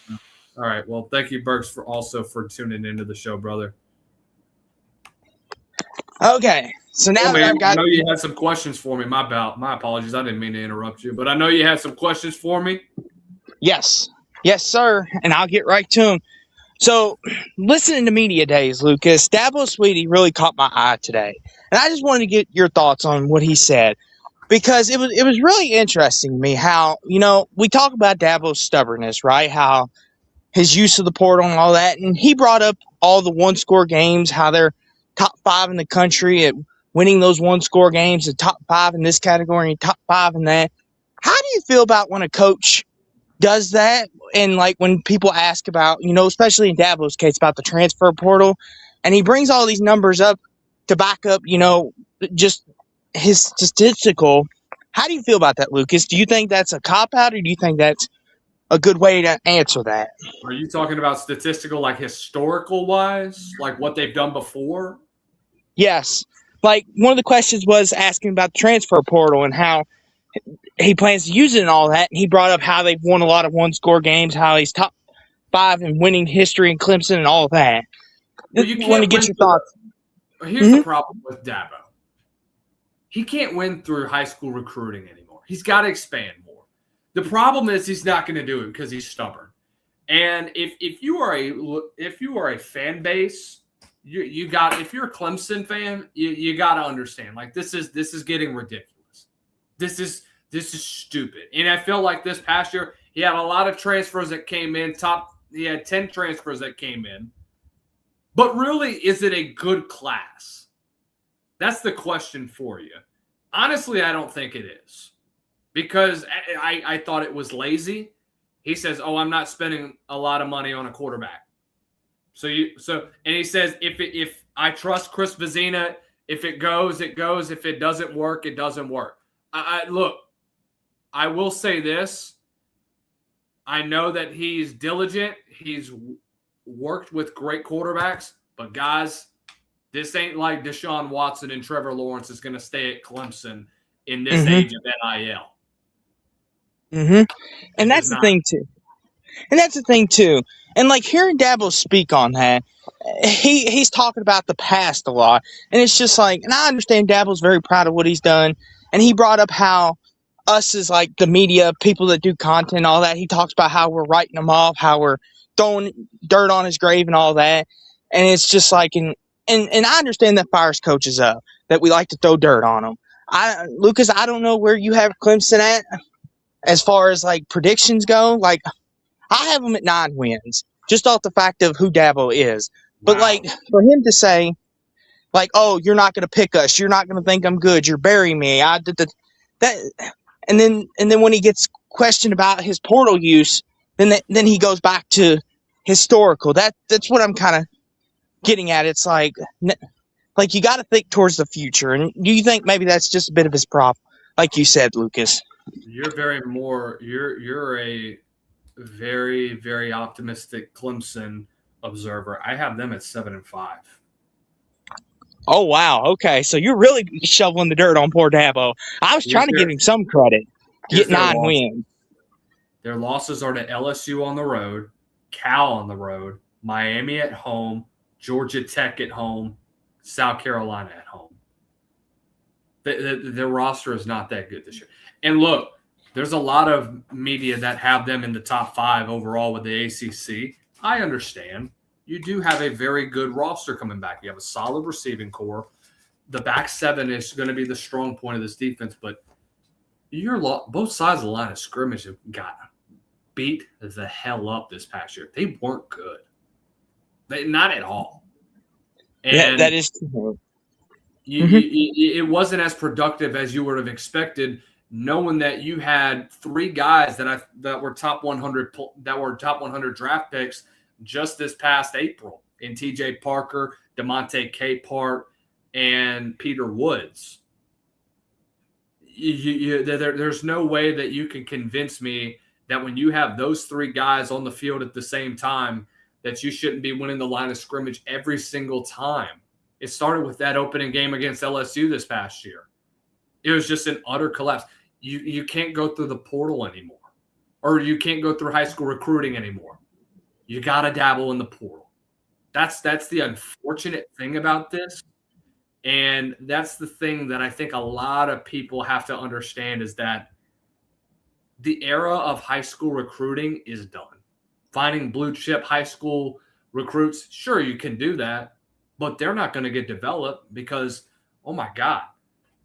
go. All right. Well, thank you, Burks, for tuning into the show, brother. Okay. So now that I've got... I know you had some questions for me. My apologies. I didn't mean to interrupt you, but I know you had some questions for me. Yes. Yes, sir. And I'll get right to them. So, listening to Media Days, Lucas, Dabo Sweetie really caught my eye today. And I just wanted to get your thoughts on what he said. Because it was really interesting to me how, we talk about Dabo's stubbornness, right? How his use of the portal and all that. And he brought up all the one-score games, how they're top 5 in the country at winning those one-score games, the top 5 in this category, and top 5 in that. How do you feel about when a coach does that? And like when people ask about, especially in Dabo's case, about the transfer portal, and he brings all these numbers up to back up, just his statistical. How do you feel about that, Lucas? Do you think that's a cop-out, or do you think that's a good way to answer that. Are you talking about statistical, like historical wise, like what they've done before? Yes. Like, one of the questions was asking about the transfer portal and how he plans to use it and all that. And he brought up how they've won a lot of one-score games, how he's top 5 in winning history in Clemson and all of that. Well, you want to can't get win your through thoughts. Here's the problem with Dabo. He can't win through high school recruiting anymore. He's got to expand more. The problem is he's not going to do it because he's stubborn. And if you are a fan base, if you're a Clemson fan, you got to understand, like, this is getting ridiculous. This is stupid. And I feel like this past year he had a lot of transfers that came in. He had 10 transfers that came in. But really, is it a good class? That's the question for you. Honestly, I don't think it is, because I thought it was lazy. He says, "Oh, I'm not spending a lot of money on a quarterback." And he says, if I trust Chris Vizina, if it goes, it goes. If it doesn't work, it doesn't work. Look, I will say this. I know that he's diligent. He's worked with great quarterbacks, but guys, this ain't like Deshaun Watson and Trevor Lawrence is going to stay at Clemson in this age of NIL. Mm-hmm. And that's the thing too. And like, hearing Dabo speak on that, he's talking about the past a lot. And it's just like, and I understand Dabo's very proud of what he's done. And he brought up how us as like the media, people that do content, all that, he talks about how we're writing him off, how we're throwing dirt on his grave and all that. And it's just like, and I understand that fires coaches up, that we like to throw dirt on them. Lucas, I don't know where you have Clemson at as far as like predictions go. Like, I have them at 9 wins, just off the fact of who Dabo is. But like, for him to say, like, "Oh, you're not going to pick us. You're not going to think I'm good. You're burying me." And then when he gets questioned about his portal use, then he goes back to historical. That's what I'm kind of getting at. It's like you got to think towards the future. And do you think maybe that's just a bit of his problem, like you said, Lucas? You're a very, very optimistic Clemson observer. I have them at 7-5. Oh, wow. Okay, so you're really shoveling the dirt on poor Dabo. I was trying to give him some credit. Get 9 wins. Their losses are to LSU on the road, Cal on the road, Miami at home, Georgia Tech at home, South Carolina at home. Their roster is not that good this year. And look, there's a lot of media that have them in the top 5 overall with the ACC. I understand. You do have a very good roster coming back. You have a solid receiving core. The back 7 is going to be the strong point of this defense, but both sides of the line of scrimmage have got beat the hell up this past year. They weren't good. Not at all. And yeah, that is true. It wasn't as productive as you would have expected, knowing that you had 3 guys that were top 100 draft picks just this past April in T.J. Parker, DeMonte Capehart, and Peter Woods. There's no way that you can convince me that when you have those 3 guys on the field at the same time, that you shouldn't be winning the line of scrimmage every single time. It started with that opening game against LSU this past year. It was just an utter collapse. You can't go through the portal anymore, or you can't go through high school recruiting anymore. You got to dabble in the portal. That's the unfortunate thing about this. And that's the thing that I think a lot of people have to understand, is that the era of high school recruiting is done. Finding blue chip high school recruits, sure, you can do that, but they're not going to get developed because, oh my God,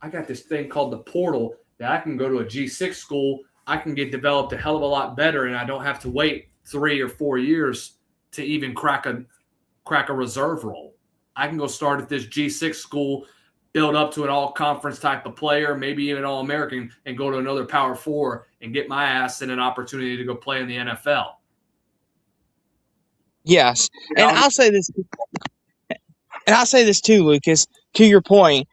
I got this thing called the portal that I can go to a G6 school. I can get developed a hell of a lot better, and I don't have to wait 3 or 4 years to even crack a reserve role. I can go start at this G6 school, build up to an all-conference type of player, maybe even all-American, and go to another Power 4 and get my ass in an opportunity to go play in the NFL. Yes, and I'll say this too, Lucas, to your point.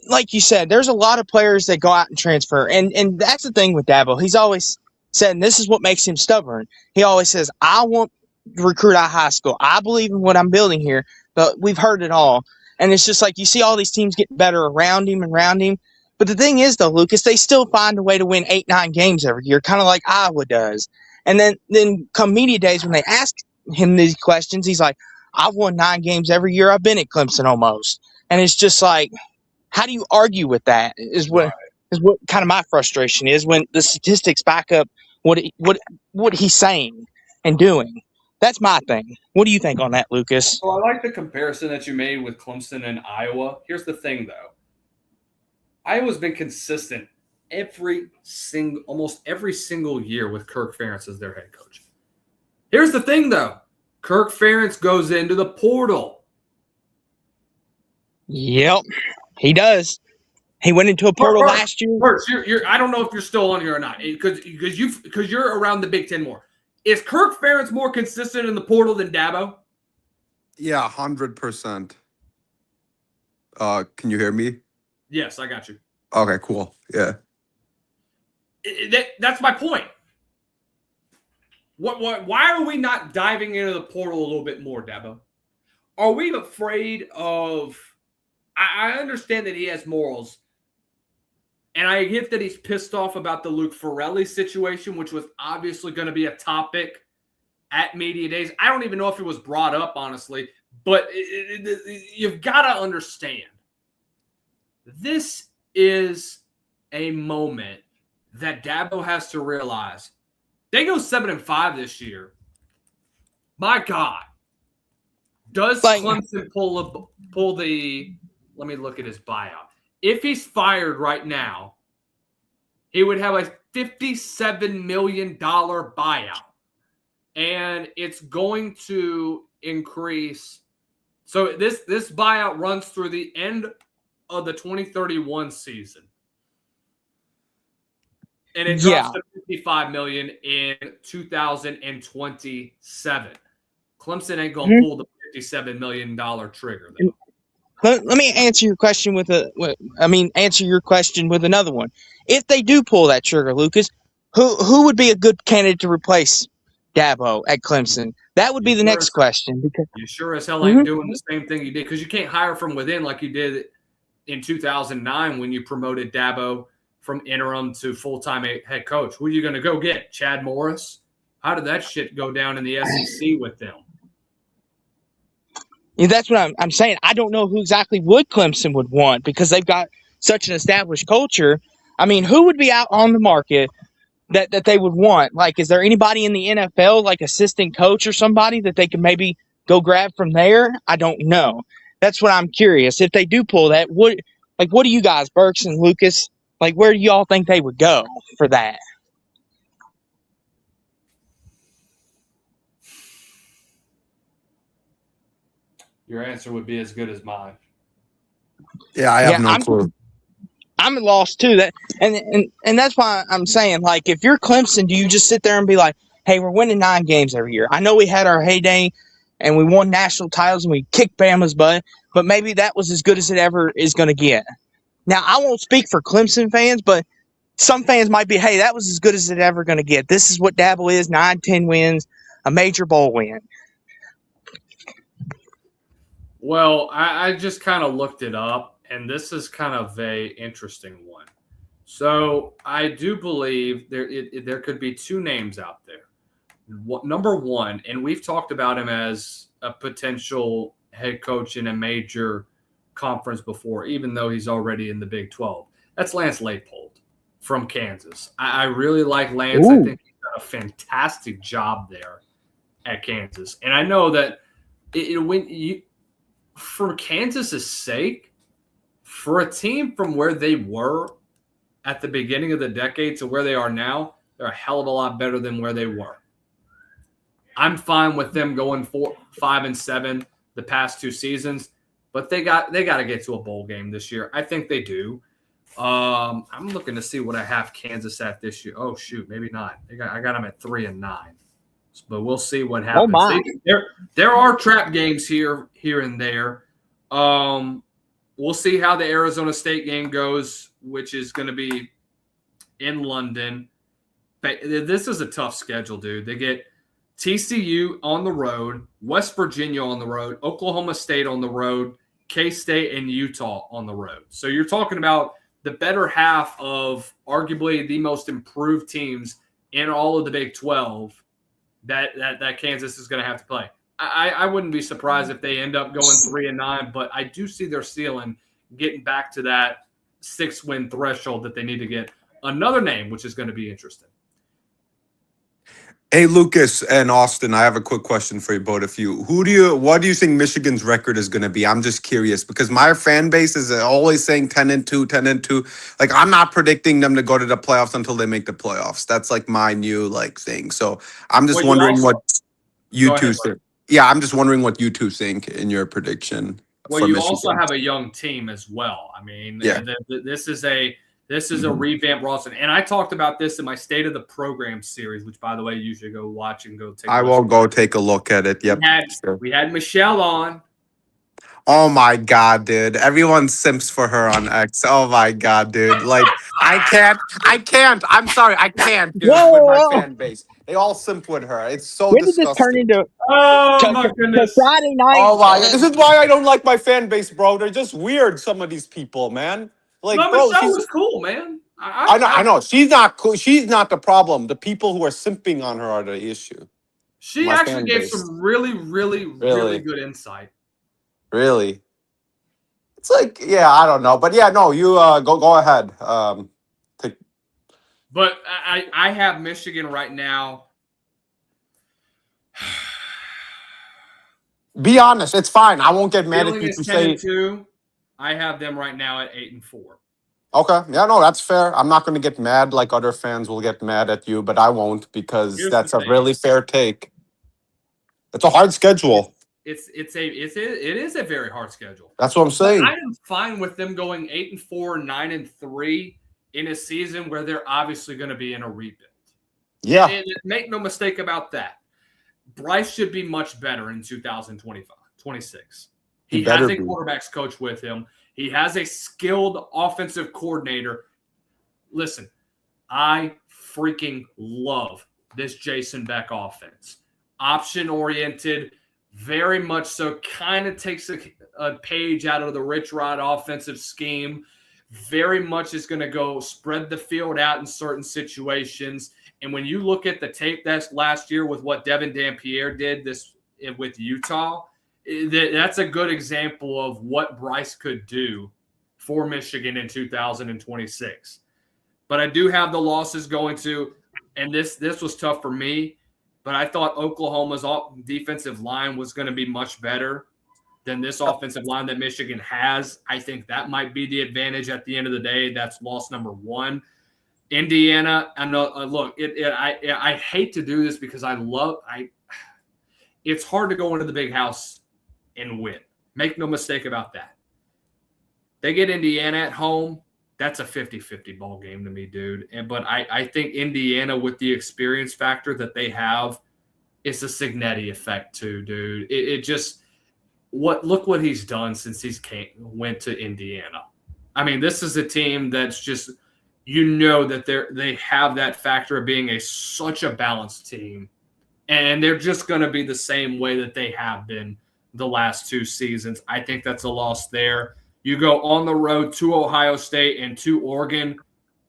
Like you said, there's a lot of players that go out and transfer, and that's the thing with Dabo. He's always said, and this is what makes him stubborn. He always says, I want to recruit out of high school. I believe in what I'm building here, but we've heard it all. And it's just like you see all these teams getting better around him and around him. But the thing is, though, Lucas, they still find a way to win 8-9 games every year, kind of like Iowa does. And then come media days when they ask him these questions, he's like, I've won 9 games every year I've been at Clemson almost. And it's just like, how do you argue with that is what kind of my frustration is when the statistics back up what he's saying and doing. That's my thing. What do you think on that, Lucas? So I like the comparison that you made with Clemson and Iowa. Here's the thing, though. Iowa's been consistent almost every single year with Kirk Ferentz as their head coach. Here's the thing, though. Kirk Ferentz goes into the portal. Yep, he does. He went into a portal last year. I don't know if you're still on here or not because you're around the Big Ten more. Is Kirk Ferentz more consistent in the portal than Dabo? Yeah, 100%. Can you hear me? Yes, I got you. Okay, cool. Yeah. That's my point. Why are we not diving into the portal a little bit more, Dabo? Are we afraid of – I understand that he has morals, and I get that he's pissed off about the Luke Farrelly situation, which was obviously going to be a topic at Media Days. I don't even know if it was brought up, honestly, but you've got to understand. This is a moment that Dabo has to realize. They go 7-5 this year. My God. Does Clemson pull the – let me look at his buyout. If he's fired right now, he would have a $57 million buyout. And it's going to increase. So this buyout runs through the end of the 2031 season. And it drops to $55 million in 2027. Clemson ain't going to pull the $57 million trigger, though. Let me answer your question answer your question with another one. If they do pull that trigger, Lucas, who would be a good candidate to replace Dabo at Clemson? That would be the next question. Because you sure as hell ain't doing the same thing you did, because you can't hire from within like you did in 2009 when you promoted Dabo from interim to full-time head coach. Who are you going to go get? Chad Morris? How did that shit go down in the SEC with them? Yeah, that's what I'm saying. I don't know who exactly Clemson would want because they've got such an established culture. I mean, who would be out on the market that they would want? Like, is there anybody in the NFL, like assistant coach or somebody that they could maybe go grab from there? I don't know. That's what I'm curious. If they do pull that, what do you guys, Burks and Lucas, like, where do y'all think they would go for that? Your answer would be as good as mine. Yeah, I have no clue. I'm lost too. And that's why I'm saying, like, if you're Clemson, do you just sit there and be like, hey, we're winning 9 games every year? I know we had our heyday and we won national titles and we kicked Bama's butt, but maybe that was as good as it ever is going to get. Now, I won't speak for Clemson fans, but some fans might be, hey, that was as good as it ever going to get. This is what Dabo is, 9-10 wins, a major bowl win. Well, I just kind of looked it up, and this is kind of a interesting one. So I do believe there could be 2 names out there. Number one, and we've talked about him as a potential head coach in a major conference before, even though he's already in the Big 12. That's Lance Leipold from Kansas. I really like Lance. Ooh. I think he's done a fantastic job there at Kansas. And I know that for Kansas's sake, for a team from where they were at the beginning of the decade to where they are now, they're a hell of a lot better than where they were. I'm fine with them going 5-7 the past 2 seasons, but they got to get to a bowl game this year. I think they do. I'm looking to see what I have Kansas at this year. Oh shoot, maybe not. I got them at 3-9. But we'll see what happens. Oh my. There are trap games here and there. We'll see how the Arizona State game goes, which is going to be in London. This is a tough schedule, dude. They get TCU on the road, West Virginia on the road, Oklahoma State on the road, K-State and Utah on the road. So you're talking about the better half of arguably the most improved teams in all of the Big 12 that Kansas is going to have to play. I wouldn't be surprised if they end up going 3-9, but I do see their ceiling getting back to that 6-win threshold that they need to get. Another name, which is going to be interesting. Hey, Lucas and Austin, I have a quick question for you both of you. What do you think Michigan's record is going to be? I'm just curious because my fan base is always saying 10-2, 10-2. Like, I'm not predicting them to go to the playoffs until they make the playoffs. That's like my new thing. So I'm just wondering what you two think. Yeah, I'm just wondering what you two think in your prediction. Well, you also have a young team as well. I mean, this is a revamped roster. And I talked about this in my State of the Program series, which, by the way, you should go watch and go take a look. I will go take a look at it. Yep. We had Michelle on. Oh, my God, dude. Everyone simps for her on X. Oh, my God, dude. Like, I can't. I'm sorry. I can't, dude, with my fan base. They all simp with her. It's so When disgusting. did this turn into my goodness. Friday night? Oh, my God. This is why I don't like my fan base, bro. They're just weird, some of these people, man. Like, no, bro, Michelle was cool, man. I know. She's not cool. She's not the problem. The people who are simping on her are the issue. She My actually fan gave base. some really good insight. Really? It's like, yeah, I don't know. But yeah, no, you go ahead. But I have Michigan right now. Be honest. It's fine. I won't get mad at you to say 10-2. I have them right now at 8-4. Okay. Yeah, no, that's fair. I'm not going to get mad like other fans will get mad at you, but I won't because that's a really fair take. It's a hard schedule. It is a very hard schedule. That's what I'm saying. I am fine with them going 8-4, 9-3 in a season where they're obviously going to be in a rebuild. Yeah. And make no mistake about that. Bryce should be much better in 2026. He has a quarterback's coach with him. He has a skilled offensive coordinator. Listen, I freaking love this Jason Beck offense. Option-oriented, very much so. Kind of takes a page out of the Rich Rod offensive scheme. Very much is going to go spread the field out in certain situations. And when you look at the tape that's last year with what Devin Dampierre did with Utah, that's a good example of what Bryce could do for Michigan in 2026. But I do have the losses going to, and this was tough for me, but I thought Oklahoma's defensive line was going to be much better than this offensive line that Michigan has. I think that might be the advantage at the end of the day. That's loss number one. Indiana, I know. Look, I hate to do this because it's hard to go into the big house and win. Make no mistake about that. They get Indiana at home. That's a 50-50 ball game to me, dude. But I think Indiana, with the experience factor that they have, it's a Cignetti effect too, dude. Look what he's done since went to Indiana. I mean, this is a team that's just, that they have that factor of being such a balanced team, and they're just going to be the same way that they have been the last two seasons. I think that's a loss there. You go on the road to Ohio State and to Oregon.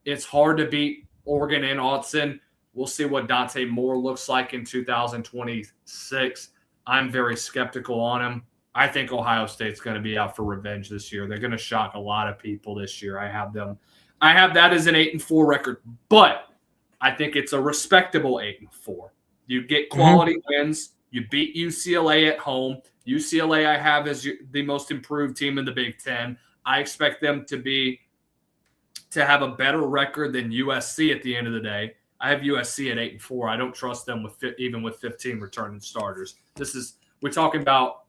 It's hard to beat Oregon and Autzen. We'll see what Dante Moore looks like in 2026. I'm very skeptical on him. I think Ohio State's going to be out for revenge this year. They're going to shock a lot of people this year. I have that as an 8-4 record, but I think it's a respectable 8-4. You get quality wins. You beat UCLA at home. UCLA I have as the most improved team in the Big Ten. I expect them to have a better record than USC at the end of the day. I have USC at 8-4. I don't trust them even with 15 returning starters. We're talking about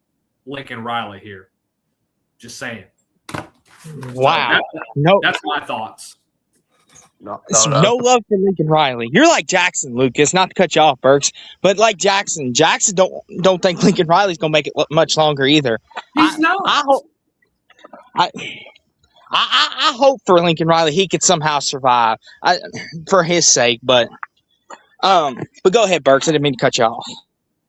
Lincoln Riley here. Just saying. Wow. That's my thoughts. No love for Lincoln Riley. You're like Jackson, Lucas. Not to cut you off, Burks, but like Jackson don't think Lincoln Riley's gonna make it much longer either. He's not. I hope for Lincoln Riley he could somehow survive for his sake, but But go ahead, Burks. I didn't mean to cut you off.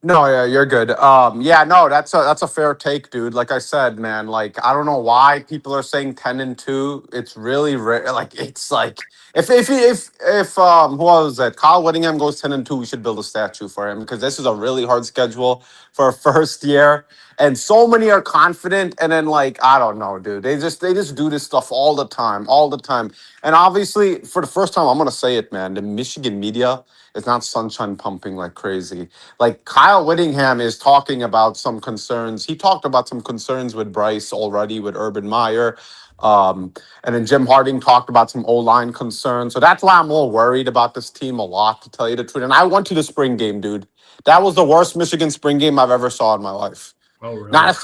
No, yeah, you're good. No, that's a fair take, dude. Like I said, man, like I don't know why people are saying 10-2. It's really like it's like if who was it? Kyle Whittingham goes 10-2, we should build a statue for him because this is a really hard schedule for a first year. And so many are confident, and then like I don't know, dude. They just do this stuff all the time, all the time. And obviously, for the first time, I'm gonna say it, man. The Michigan media is not sunshine pumping like crazy. Like Kyle Whittingham is talking about some concerns. He talked about some concerns with Bryce already with Urban Meyer. And then Jim Harding talked about some O-line concerns. So that's why I'm more worried about this team a lot, to tell you the truth. And I went to the spring game, dude. That was the worst Michigan spring game I've ever saw in my life. Oh, really? Not a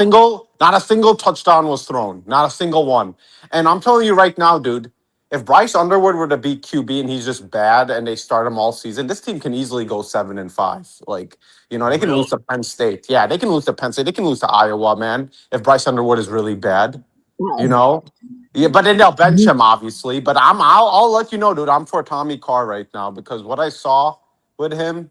single touchdown was thrown. Not a single one. And I'm telling you right now, dude, if Bryce Underwood were to be QB and he's just bad and they start him all season, this team can easily go 7-5. Like, they can Really? lose to Penn State. Yeah, they can lose to Penn State. They can lose to Iowa, man, if Bryce Underwood is really bad. Yeah, but then they'll bench him, obviously. But I'll let you know, dude. I'm for Tommy Carr right now because what I saw with him,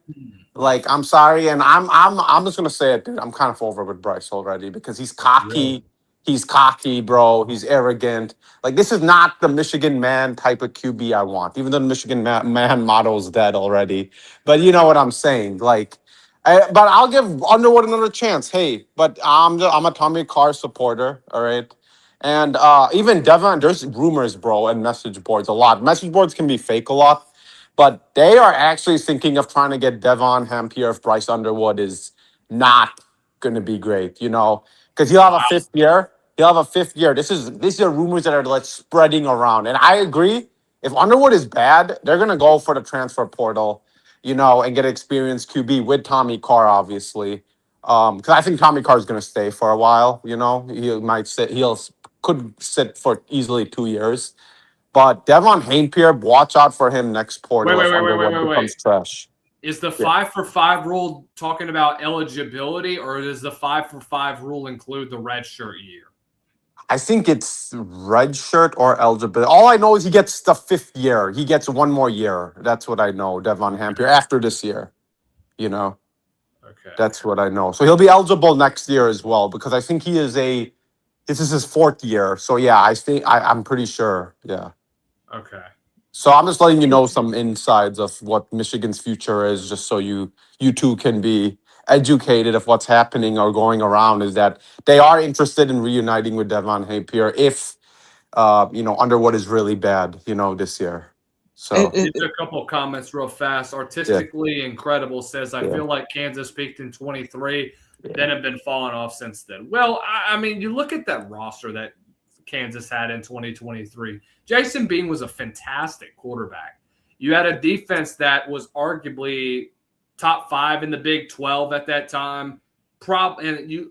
like, I'm sorry, and I'm just gonna say it, dude. I'm kind of over with Bryce already because he's cocky. Really? He's cocky, bro. He's arrogant. Like, this is not the Michigan man type of QB I want. Even though the Michigan man motto is dead already, but you know what I'm saying. Like, but I'll give Underwood another chance. Hey, but I'm a Tommy Carr supporter. All right. And even Devon, there's rumors, bro, and message boards a lot. Message boards can be fake a lot, but they are actually thinking of trying to get Devon Hampier if Bryce Underwood is not going to be great, because he'll have a fifth year. He'll have a fifth year. These are rumors that are like spreading around, and I agree. If Underwood is bad, they're going to go for the transfer portal, and get experienced QB with Tommy Carr, obviously. Because I think Tommy Carr is going to stay for a while. He might sit. Could sit for easily 2 years. But Devon Hampier, watch out for him next portal Wait, if Underwood becomes trash. Is the 5-for-5 rule talking about eligibility, or does the 5-for-5 rule include the red shirt year? I think it's red shirt or eligibility. All I know is he gets the fifth year. He gets one more year. That's what I know, Devon Hampier, after this year. Okay. That's what I know. So he'll be eligible next year as well because I think this is his fourth year. So yeah, I'm pretty sure. Yeah. Okay. So I'm just letting you know some insides of what Michigan's future is, just so you two can be educated of what's happening or going around. Is that they are interested in reuniting with Devon Hampier if Underwood is really bad, this year. So a couple of comments real fast. Artistically Incredible says, I feel like Kansas peaked in 23, then have been falling off since then. Well, I mean, you look at that roster that Kansas had in 2023. Jason Bean was a fantastic quarterback. You had a defense that was arguably top 5 in the Big 12 at that time. The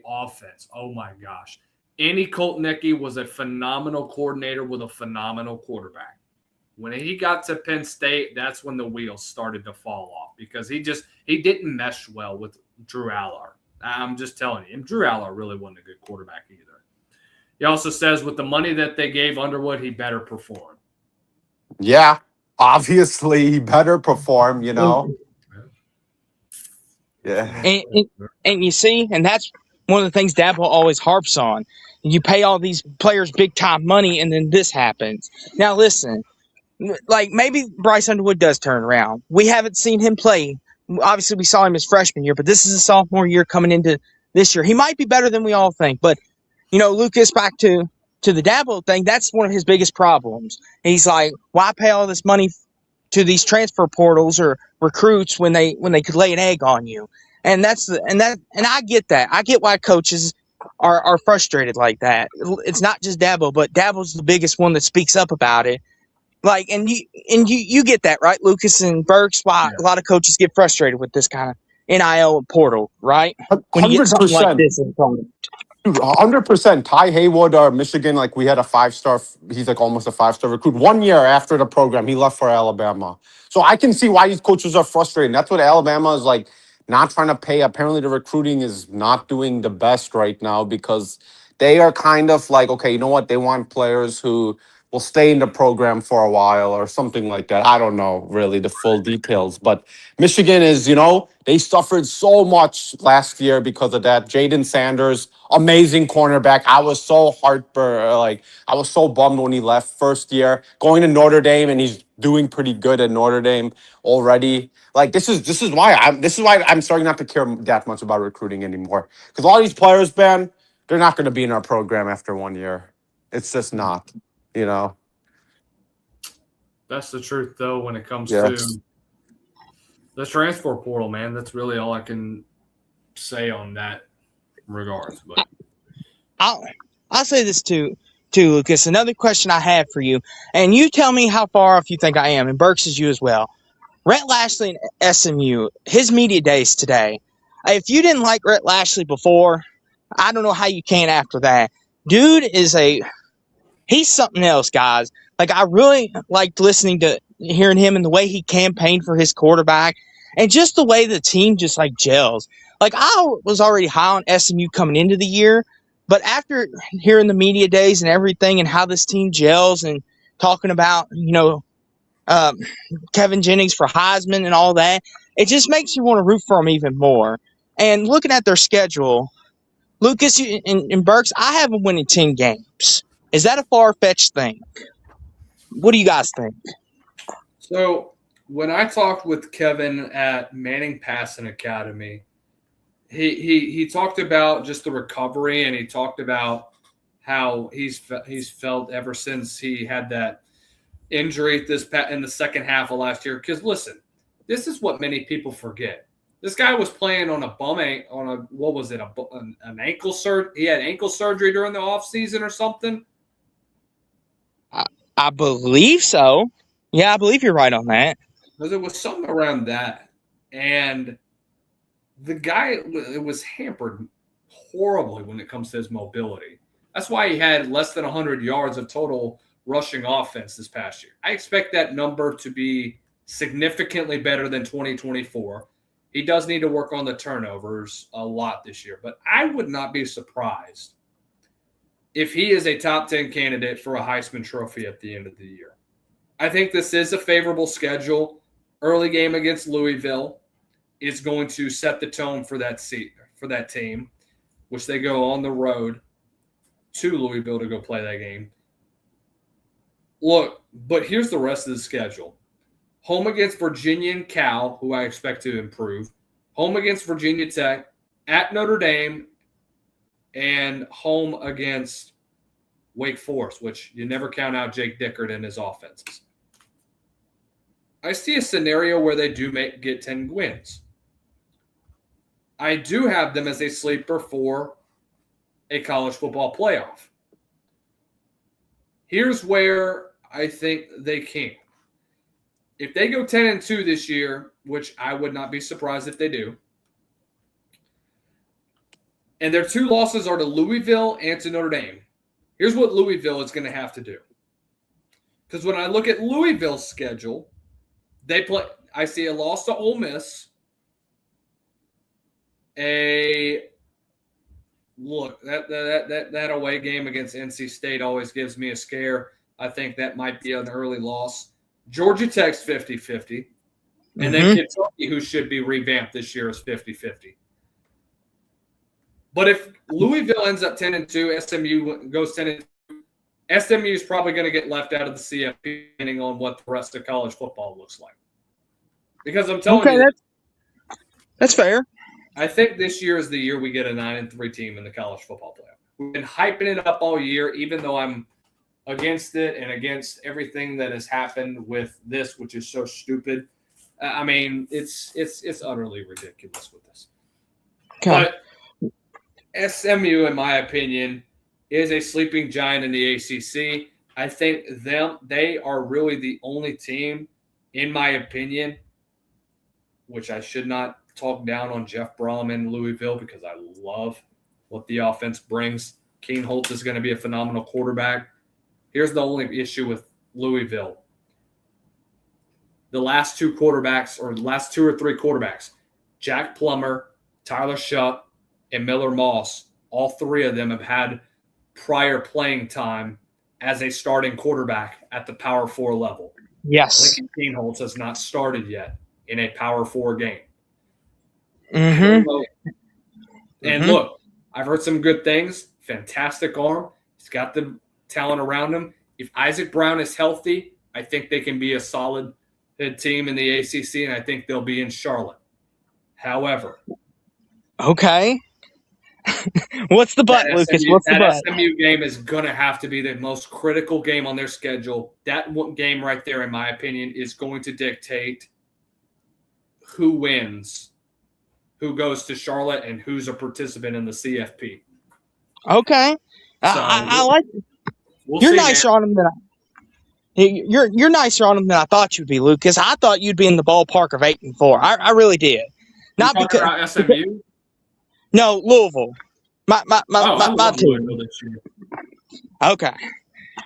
offense. Oh my gosh. Andy Koltnicki was a phenomenal coordinator with a phenomenal quarterback. When he got to Penn State, that's when the wheels started to fall off because he didn't mesh well with Drew Aller. I'm just telling you, and Drew Aller really wasn't a good quarterback either. He also says with the money that they gave Underwood, he better perform. Yeah, obviously he better perform, Yeah. And you see, and that's one of the things Dabo always harps on. You pay all these players big time money, and then this happens. Now listen, like maybe Bryce Underwood does turn around. We haven't seen him play. Obviously, we saw him his freshman year, but this is a sophomore year coming into this year. He might be better than we all think, but Lucas, back to the Dabo thing, that's one of his biggest problems. He's like, why pay all this money to these transfer portals or recruits when they could lay an egg on you? And I get that. I get why coaches are frustrated like that. It's not just Dabo, but Dabo's the biggest one that speaks up about it. Like, and you get that, right, Lucas and Burks? Why a lot of coaches get frustrated with this kind of NIL portal, right? When you get something like this in front of 100%. Ty Haywood, Michigan, like we had a 5-star. He's like almost a 5-star recruit. 1 year after the program, he left for Alabama. So I can see why these coaches are frustrated. That's what Alabama is like, not trying to pay. Apparently, the recruiting is not doing the best right now because they are kind of like, okay, you know what? They want players who will stay in the program for a while or something like that. I don't know really the full details, but Michigan is, they suffered so much last year because of that. Jaden Sanders, amazing cornerback. I was so I was so bummed when he left first year, going to Notre Dame, and he's doing pretty good at Notre Dame already. Like this is why I'm starting not to care that much about recruiting anymore. Because all these players, man, they're not going to be in our program after 1 year. It's just not, you know. That's the truth, though, when it comes Yeah. to the transfer portal, man. That's really all I can say on that regards. But I'll say this too, Lucas. Another question I have for you, and you tell me how far off you think I am, and Burks is you as well. Rhett Lashlee and SMU, his media days today. If you didn't like Rhett Lashlee before, I don't know how you can after that. Dude he's something else, guys. Like, I really liked hearing him and the way he campaigned for his quarterback and just the way the team just like gels. Like, I was already high on SMU coming into the year, but after hearing the media days and everything and how this team gels and talking about, Kevin Jennings for Heisman and all that, it just makes you want to root for him even more. And looking at their schedule, Lucas and Burks, I have them winning 10 games. Is that a far-fetched thing? What do you guys think? so when I talked with Kevin at Manning Passing Academy, he talked about just the recovery, and he talked about how he's felt ever since he had that injury in the second half of last year. Because listen, this is what many people forget. This guy was playing on an ankle surgery. He had ankle surgery during the offseason or something. I believe so. Yeah, I believe you're right on that. Because it was something around that. And the guy, it was hampered horribly when it comes to his mobility. That's why he had less than 100 yards of total rushing offense this past year. I expect that number to be significantly better than 2024. He does need to work on the turnovers a lot this year, but I would not be surprised if he is a top 10 candidate for a Heisman Trophy at the end of the year. I think this is a favorable schedule. Early game against Louisville is going to set the tone for that team, which they go on the road to Louisville to go play that game. Look, but here's the rest of the schedule. Home against Virginia and Cal, who I expect to improve. Home against Virginia Tech, at Notre Dame, and home against Wake Forest, which you never count out Jake Dickert and his offenses. I see a scenario where they do get 10 wins. I do have them as a sleeper for a college football playoff. Here's where I think they can. If they go 10-2 this year, which I would not be surprised if they do, and their two losses are to Louisville and to Notre Dame, here's what Louisville is going to have to do. Because when I look at Louisville's schedule, I see a loss to Ole Miss, that away game against NC State always gives me a scare. I think that might be an early loss. Georgia Tech's 50-50. And then Kentucky, who should be revamped this year, is 50-50. But if Louisville ends up 10-2, SMU goes 10-2, SMU is probably going to get left out of the CFP, depending on what the rest of college football looks like. Because I'm telling you, that's fair. I think this year is the year we get a 9-3 team in the college football playoff. We've been hyping it up all year, even though I'm against it and against everything that has happened with this, which is so stupid. I mean, it's utterly ridiculous with this. Okay. But SMU, in my opinion, is a sleeping giant in the ACC. I think they are really the only team, in my opinion, which I should not talk down on Jeff Brom in Louisville because I love what the offense brings. Keen Holtz is going to be a phenomenal quarterback. Here's the only issue with Louisville. The last two quarterbacks, or the last two or three quarterbacks, Jack Plummer, Tyler Shutt, and Miller Moss, all three of them have had prior playing time as a starting quarterback at the Power 4 level. Yes. Lincoln Keenholz has not started yet in a Power 4 game. I Mm-hmm. don't know. And Mhm. look, I've heard some good things. Fantastic arm. He's got the talent around him. If Isaac Brown is healthy, I think they can be a solid team in the ACC, and I think they'll be in Charlotte. However, Okay. What's the but, Lucas? What's the but? SMU game is going to have to be the most critical game on their schedule. That one game right there, in my opinion, is going to dictate who wins, who goes to Charlotte, and who's a participant in the CFP. Okay. I like. You're nicer on him than you're nicer on him than I thought you'd be, Lucas. I thought you'd be in the ballpark of 8-4. I really did. Not because about SMU. No, Louisville. My team. Louisville this year. Okay.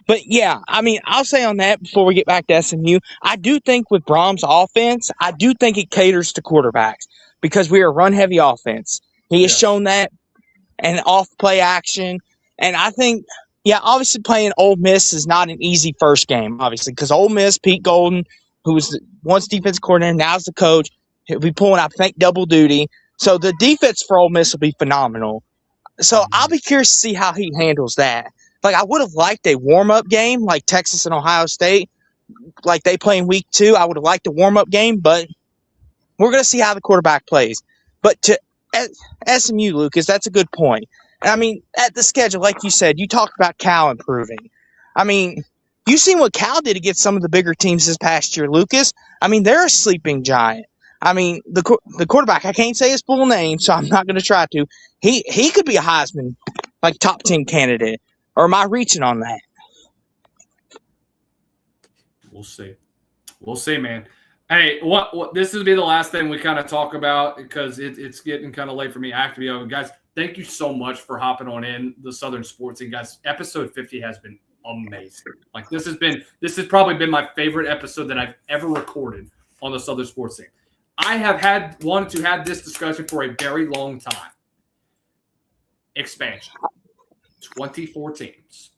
But yeah, I mean, I'll say on that before we get back to SMU, I do think with Brom's offense, I do think it caters to quarterbacks because we are a run-heavy offense. He has shown that, and off-play action. And I think, yeah, obviously playing Ole Miss is not an easy first game, obviously, because Ole Miss, Pete Golden, who was once defensive coordinator, now's the coach, he'll be pulling, I think, double duty. So the defense for Ole Miss will be phenomenal. So I'll be curious to see how he handles that. Like, I would have liked a warm-up game like Texas and Ohio State, like they play in week 2. I would have liked a warm-up game, but we're going to see how the quarterback plays. But to SMU, Lucas, that's a good point. And I mean, at the schedule, like you said, you talked about Cal improving. I mean, you've seen what Cal did against some of the bigger teams this past year, Lucas. I mean, they're a sleeping giant. I mean, the quarterback, I can't say his full name, so I'm not going to try to. He could be a Heisman, like, top 10 candidate. Or am I reaching on that? We'll see. We'll see, man. Hey, what this will be the last thing we kind of talk about because it's getting kind of late for me. I have to be over. Guys, thank you so much for hopping on in the Southern Sports. And guys, episode 50 has been amazing. Like this has probably been my favorite episode that I've ever recorded on the Southern Sports scene. I have wanted to have this discussion for a very long time. Expansion. 24 teams.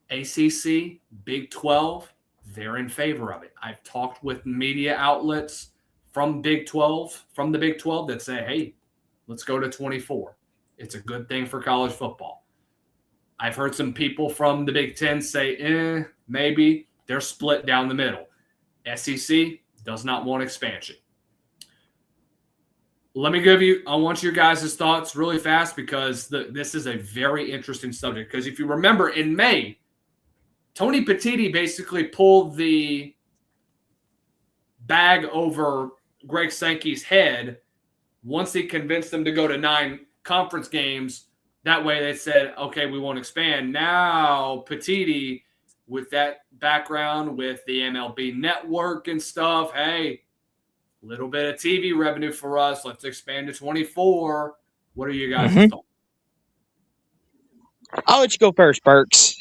ACC, Big 12, they're in favor of it. I've talked with media outlets from the Big 12 that say, hey, let's go to 24. It's a good thing for college football. I've heard some people from the Big 10 say, maybe. They're split down the middle. SEC does not want expansion. I want your guys' thoughts really fast because this is a very interesting subject. Because if you remember in May, Tony Petitti basically pulled the bag over Greg Sankey's head once he convinced them to go to 9 conference games. That way they said, okay, we won't expand. Now Petitti, with that background with the MLB network and stuff, hey, little bit of TV revenue for us. Let's expand to 24. What are you guys' thoughts? I'll let you go first, Burks.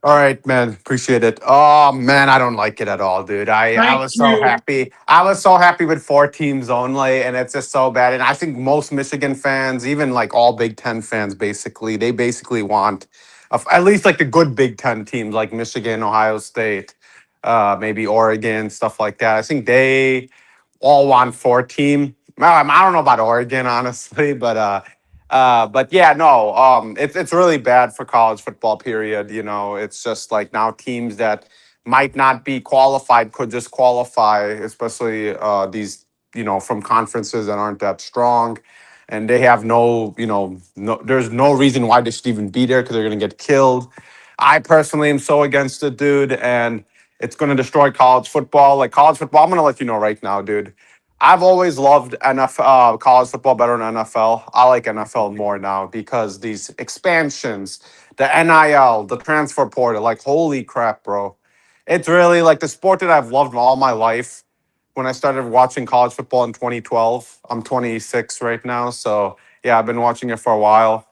All right, man. Appreciate it. Oh, man, I don't like it at all, dude. I was so happy. I was so happy with 4 teams only, and it's just so bad. And I think most Michigan fans, even like all Big Ten fans, they basically want at least like the good Big Ten teams like Michigan, Ohio State, maybe Oregon, stuff like that. I think they all want 4 team. I don't know about Oregon, honestly, but yeah, no, it's really bad for college football, period. You know, it's just like now teams that might not be qualified could just qualify, especially these, from conferences that aren't that strong. And they have there's no reason why they should even be there because they're going to get killed. I personally am so against it, dude. And it's going to destroy college football. Like college football, I'm going to let you know right now, dude. I've always loved NFL, college football better than NFL. I like NFL more now because these expansions, the NIL, the transfer portal, like holy crap, bro. It's really like the sport that I've loved all my life. When I started watching college football in 2012, I'm 26 right now. So yeah, I've been watching it for a while.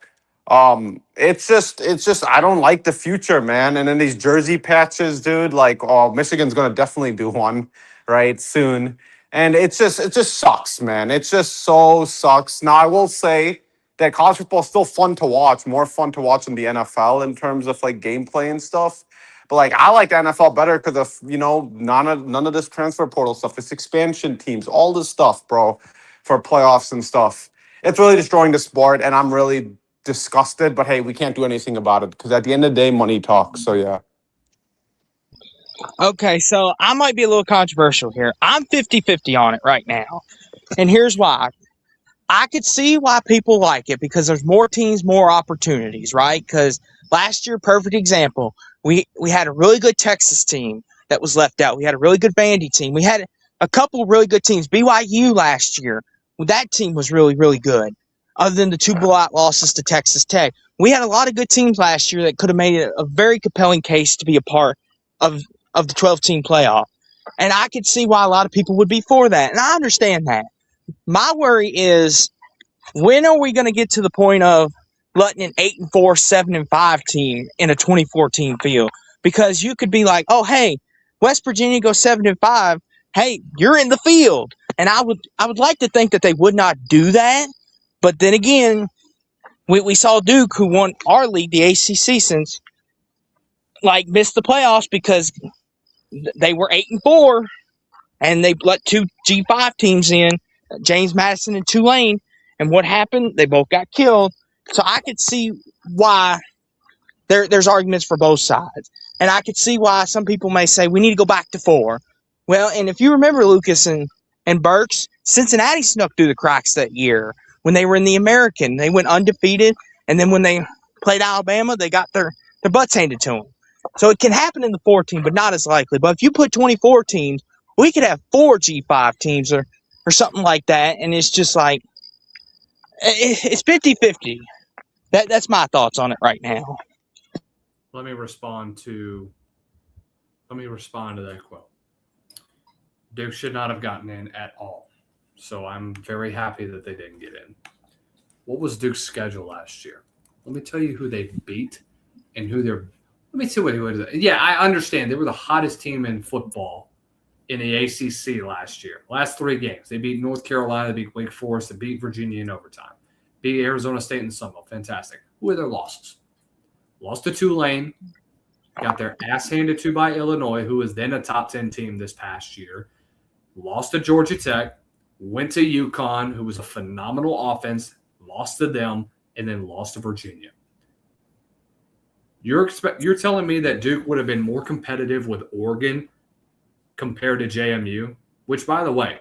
It's just I don't like the future, man. And then these jersey patches, dude, like, oh, Michigan's going to definitely do one right soon. And it just sucks, man. It just so sucks. Now, I will say that college football is still fun to watch, more fun to watch than the NFL in terms of like gameplay and stuff. But like I like the NFL better because of none of this transfer portal stuff, this expansion teams, all this stuff, bro, for playoffs and stuff. It's really destroying the sport, and I'm really disgusted. But hey, we can't do anything about it because at the end of the day, money talks. So yeah. Okay, so I might be a little controversial here. I'm 50-50 on it right now. And here's why. I could see why people like it because there's more teams, more opportunities, right? Because last year, perfect example, we had a really good Texas team that was left out. We had a really good Vandy team. We had a couple really good teams. BYU last year, that team was really, really good. Other than the 2 blowout losses to Texas Tech, we had a lot of good teams last year that could have made it a very compelling case to be a part of the 12-team playoff. And I could see why a lot of people would be for that. And I understand that. My worry is, when are we going to get to the point of letting an 8-4, 7-5 team in a 24-team field? Because you could be like, oh, hey, West Virginia goes 7-5. Hey, you're in the field. And I would like to think that they would not do that. But then again, we saw Duke, who won our league, the ACC, since missed the playoffs because they were 8-4, and they let 2 G5 teams in, James Madison and Tulane. And what happened? They both got killed. So I could see why there's arguments for both sides. And I could see why some people may say we need to go back to 4. Well, and if you remember, Lucas and Burks, Cincinnati snuck through the cracks that year when they were in the American. They went undefeated. And then when they played Alabama, they got their butts handed to them. So it can happen in the 4 team, but not as likely. But if you put 24 teams, we could have 4 G5 teams or something like that. And it's just like, it's 50-50. That's my thoughts on it right now. Let me respond to that quote. Duke should not have gotten in at all. So I'm very happy that they didn't get in. What was Duke's schedule last year? Let me tell you who they beat and who they're – let me see what it was. Yeah, I understand. They were the hottest team in football in the ACC last year. Last 3 games. They beat North Carolina, they beat Wake Forest, they beat Virginia in overtime. Beat Arizona State in the Sun Belt. Fantastic. Who are their losses? Lost to Tulane. Got their ass handed to by Illinois, who was then a top 10 team this past year. Lost to Georgia Tech. Went to UConn, who was a phenomenal offense. Lost to them, and then lost to Virginia. You're telling me that Duke would have been more competitive with Oregon compared to JMU? Which, by the way,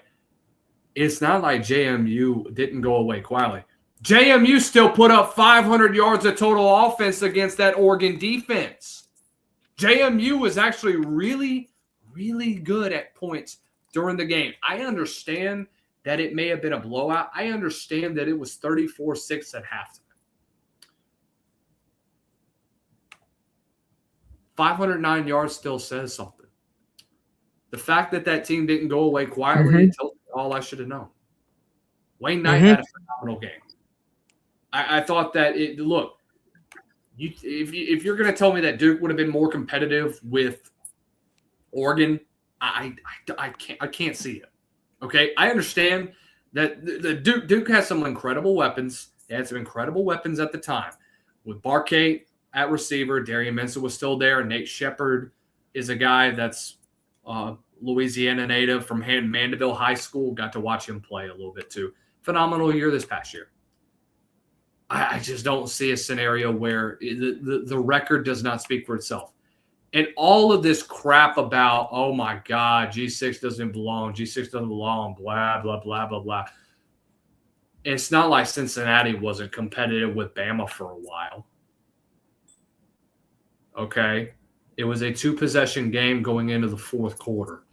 it's not like JMU didn't go away quietly. JMU still put up 500 yards of total offense against that Oregon defense. JMU was actually really, really good at points during the game. I understand that it may have been a blowout. I understand that it was 34-6 at halftime. 509 yards still says something. The fact that team didn't go away quietly, it tells me all I should have known. Wayne Knight had a phenomenal game. I thought that if you're going to tell me that Duke would have been more competitive with Oregon, I can't see it. Okay, I understand that the Duke has some incredible weapons. They had some incredible weapons at the time. With Barkay at receiver, Darian Mensah was still there. Nate Shepard is a guy that's Louisiana native from Mandeville High School. Got to watch him play a little bit too. Phenomenal year this past year. I just don't see a scenario where the record does not speak for itself. And all of this crap about, oh, my God, G6 doesn't belong, blah, blah, blah, blah, blah. It's not like Cincinnati wasn't competitive with Bama for a while. Okay? It was a 2-possession game going into the fourth quarter.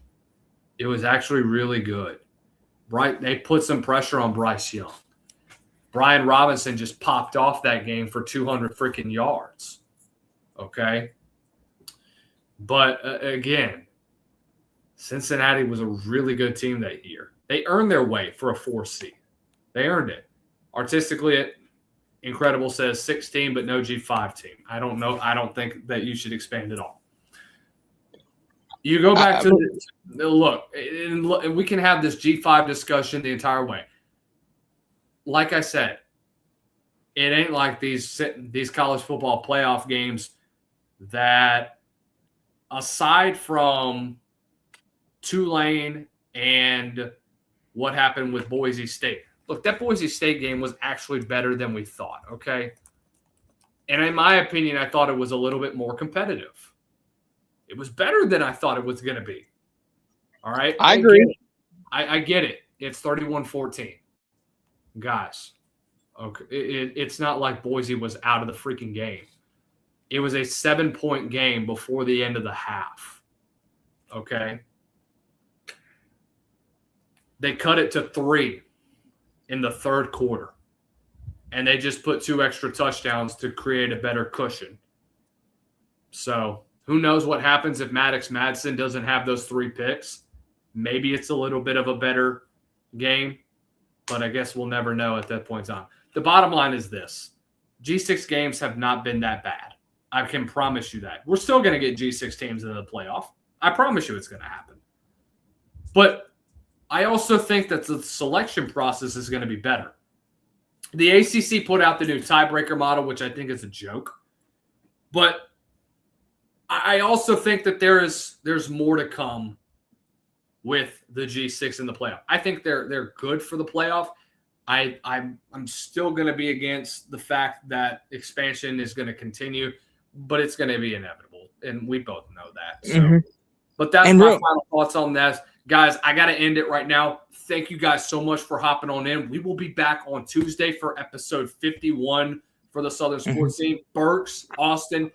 It was actually really good. Right? They put some pressure on Bryce Young. Brian Robinson just popped off that game for 200 freaking yards. Okay? But, again, Cincinnati was a really good team that year. They earned their way for a 4 seed. They earned it. Artistically, Incredible says 16, but no G5 team. I don't know. I don't think that you should expand it all. You go back to look, and we can have this G5 discussion the entire way. Like I said, it ain't like these college football playoff games that, aside from Tulane and what happened with Boise State. Look, that Boise State game was actually better than we thought, okay? And in my opinion, I thought it was a little bit more competitive. It was better than I thought it was going to be. All right? I agree. I get it. It's 31-14. Guys, okay, it's not like Boise was out of the freaking game. It was a 7-point game before the end of the half. Okay? They cut it to 3 in the third quarter. And they just put 2 extra touchdowns to create a better cushion. So who knows what happens if Maddox Madsen doesn't have those 3 picks. Maybe it's a little bit of a better game, but I guess we'll never know at that point in time. The bottom line is this. G6 games have not been that bad. I can promise you that. We're still going to get G6 teams into the playoff. I promise you it's going to happen. But I also think that the selection process is going to be better. The ACC put out the new tiebreaker model, which I think is a joke. But I also think that there's more to come with the G6 in the playoff. I think they're good for the playoff. I'm still going to be against the fact that expansion is going to continue, but it's going to be inevitable, and we both know that. So, But that's my final thoughts on that. Guys, I got to end it right now. Thank you guys so much for hopping on in. We will be back on Tuesday for episode 51 for the Southern Sports Scene. Burks, Austin,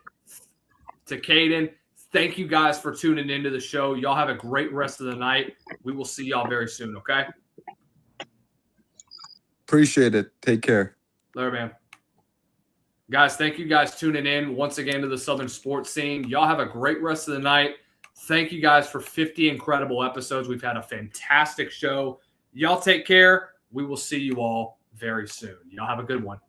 to Caden, thank you guys for tuning into the show. Y'all have a great rest of the night. We will see y'all very soon, okay? Appreciate it. Take care. Later, man. Guys, thank you guys tuning in once again to the Southern Sports Scene. Y'all have a great rest of the night. Thank you guys for 50 incredible episodes. We've had a fantastic show. Y'all take care. We will see you all very soon. Y'all have a good one.